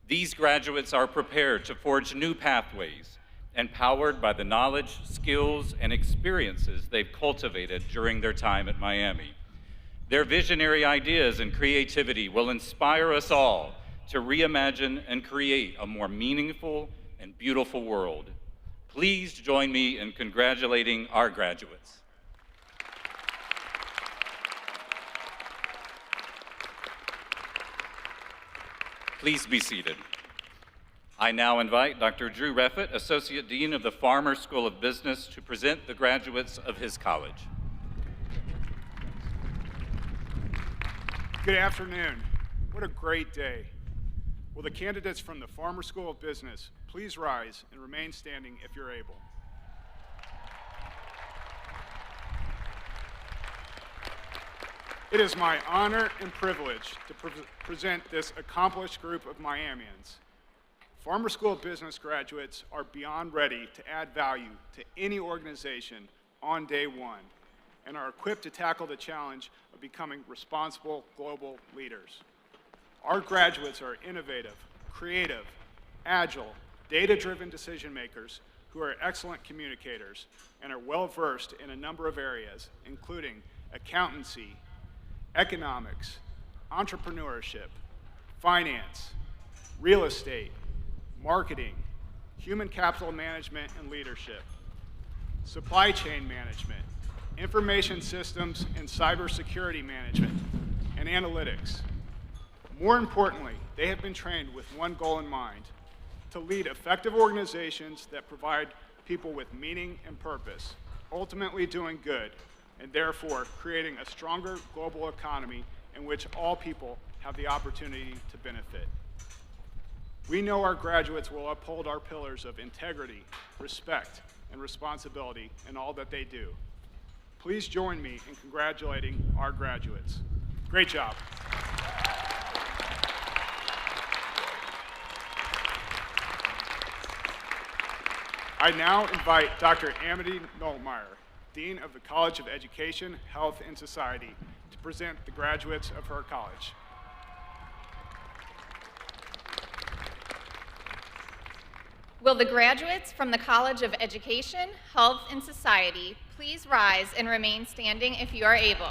These graduates are prepared to forge new pathways, empowered by the knowledge, skills, and experiences they've cultivated during their time at Miami. Their visionary ideas and creativity will inspire us all to reimagine and create a more meaningful and beautiful world. Please join me in congratulating our graduates. Please be seated. I now invite Dr. Drew Reffett, Associate Dean of the Farmer School of Business, to present the graduates of his college.
Good afternoon. What a great day. Will the candidates from the Farmer School of Business please rise and remain standing if you're able? It is my honor and privilege to present this accomplished group of Miamians. Farmer School of Business graduates are beyond ready to add value to any organization on day one and are equipped to tackle the challenge of becoming responsible global leaders. Our graduates are innovative, creative, agile, data-driven decision makers who are excellent communicators and are well-versed in a number of areas, including accountancy, economics, entrepreneurship, finance, real estate, marketing, human capital management and leadership, supply chain management, information systems and cybersecurity management, and analytics. More importantly, they have been trained with one goal in mind: to lead effective organizations that provide people with meaning and purpose, ultimately doing good, and therefore creating a stronger global economy in which all people have the opportunity to benefit. We know our graduates will uphold our pillars of integrity, respect, and responsibility in all that they do. Please join me in congratulating our graduates. Great job. I now invite Dr. Amity Noltmeyer, Dean of the College of Education, Health, and Society, to present the graduates of her college.
Will the graduates from the College of Education, Health, and Society please rise and remain standing if you are able?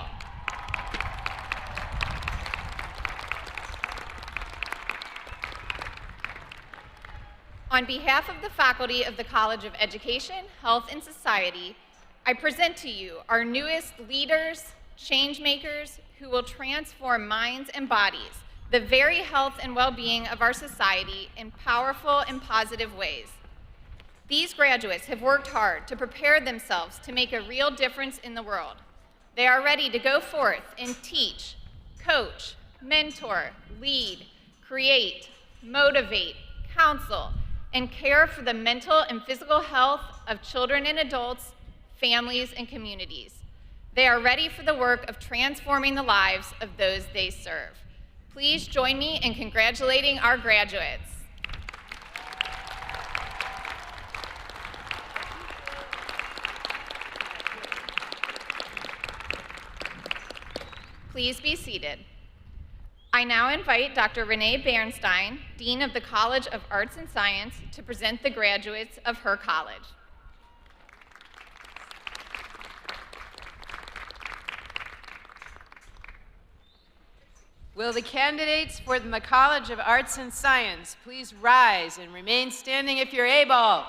On behalf of the faculty of the College of Education, Health, and Society, I present to you our newest leaders, change makers, who will transform minds and bodies, the very health and well-being of our society in powerful and positive ways. These graduates have worked hard to prepare themselves to make a real difference in the world. They are ready to go forth and teach, coach, mentor, lead, create, motivate, counsel, and care for the mental and physical health of children and adults, families, and communities. They are ready for the work of transforming the lives of those they serve. Please join me in congratulating our graduates. Please be seated. I now invite Dr. Renee Bernstein, Dean of the College of Arts and Science, to present the graduates of her college.
Will the candidates for the College of Arts and Science please rise and remain standing if you're able?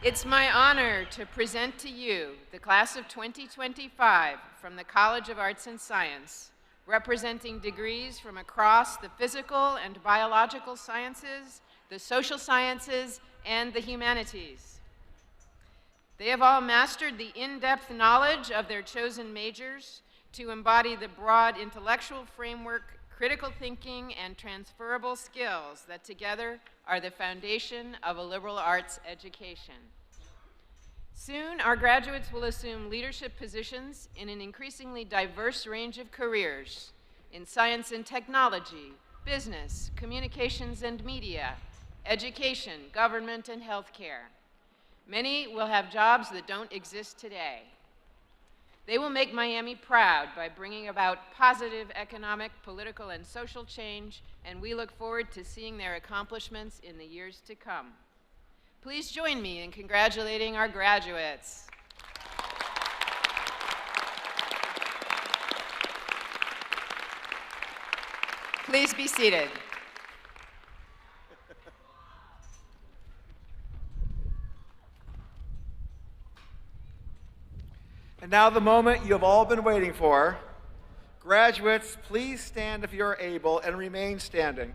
It's my honor to present to you the class of 2025 from the College of Arts and Science, representing degrees from across the physical and biological sciences, the social sciences, and the humanities. They have all mastered the in-depth knowledge of their chosen majors to embody the broad intellectual framework, critical thinking, and transferable skills that together are the foundation of a liberal arts education. Soon, our graduates will assume leadership positions in an increasingly diverse range of careers in science and technology, business, communications and media, education, government, and healthcare. Many will have jobs that don't exist today. They will make Miami proud by bringing about positive economic, political, and social change, and we look forward to seeing their accomplishments in the years to come. Please join me in congratulating our graduates. Please be seated.
And now the moment you have all been waiting for. Graduates, please stand if you're able and remain standing.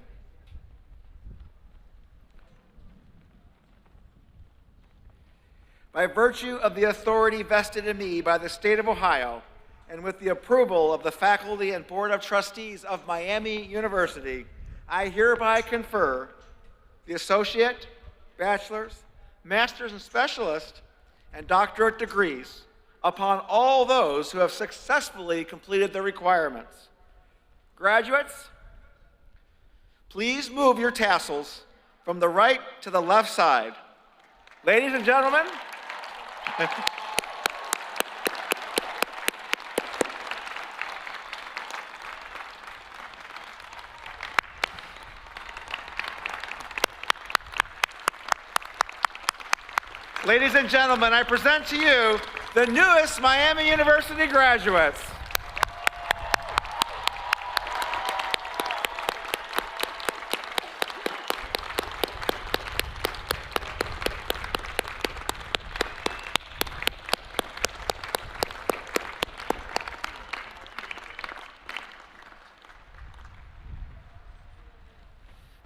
By virtue of the authority vested in me by the state of Ohio, and with the approval of the faculty and board of trustees of Miami University, I hereby confer the associate, bachelor's, master's and specialist, and doctorate degrees upon all those who have successfully completed the requirements. Graduates, please move your tassels from the right to the left side. Ladies and gentlemen, ladies and gentlemen, I present to you the newest Miami University graduates.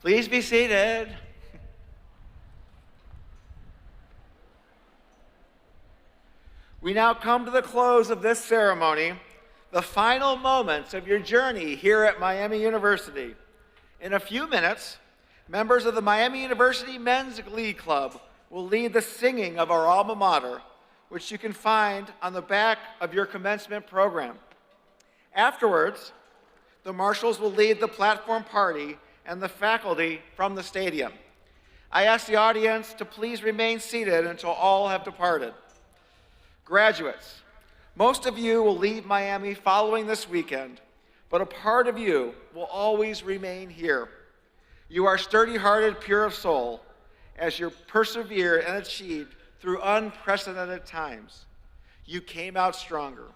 Please be seated. We now come to the close of this ceremony, the final moments of your journey here at Miami University. In a few minutes, members of the Miami University Men's Glee Club will lead the singing of our alma mater, which you can find on the back of your commencement program. Afterwards, the marshals will lead the platform party and the faculty from the stadium. I ask the audience to please remain seated until all have departed. Graduates, most of you will leave Miami following this weekend, but a part of you will always remain here. You are sturdy-hearted, pure of soul, as you persevered and achieved through unprecedented times. You came out stronger.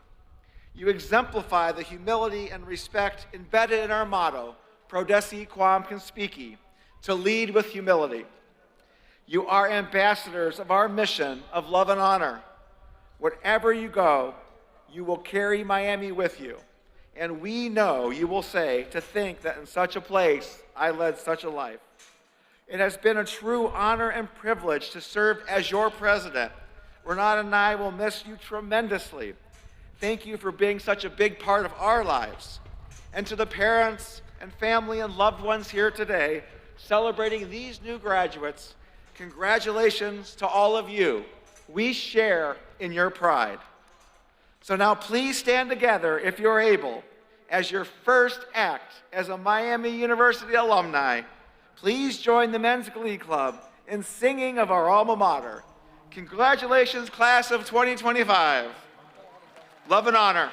You exemplify the humility and respect embedded in our motto, Prodeci quam conspici, to lead with humility. You are ambassadors of our mission of love and honor. Wherever you go, you will carry Miami with you. And we know you will say, to think that in such a place I led such a life. It has been a true honor and privilege to serve as your president. Renata and I will miss you tremendously. Thank you for being such a big part of our lives. And to the parents and family and loved ones here today, celebrating these new graduates, congratulations to all of you. We share in your pride. So now please stand together if you're able as your first act as a Miami University alumni. Please join the Men's Glee Club in singing of our alma mater. Congratulations, class of 2025. Love and honor.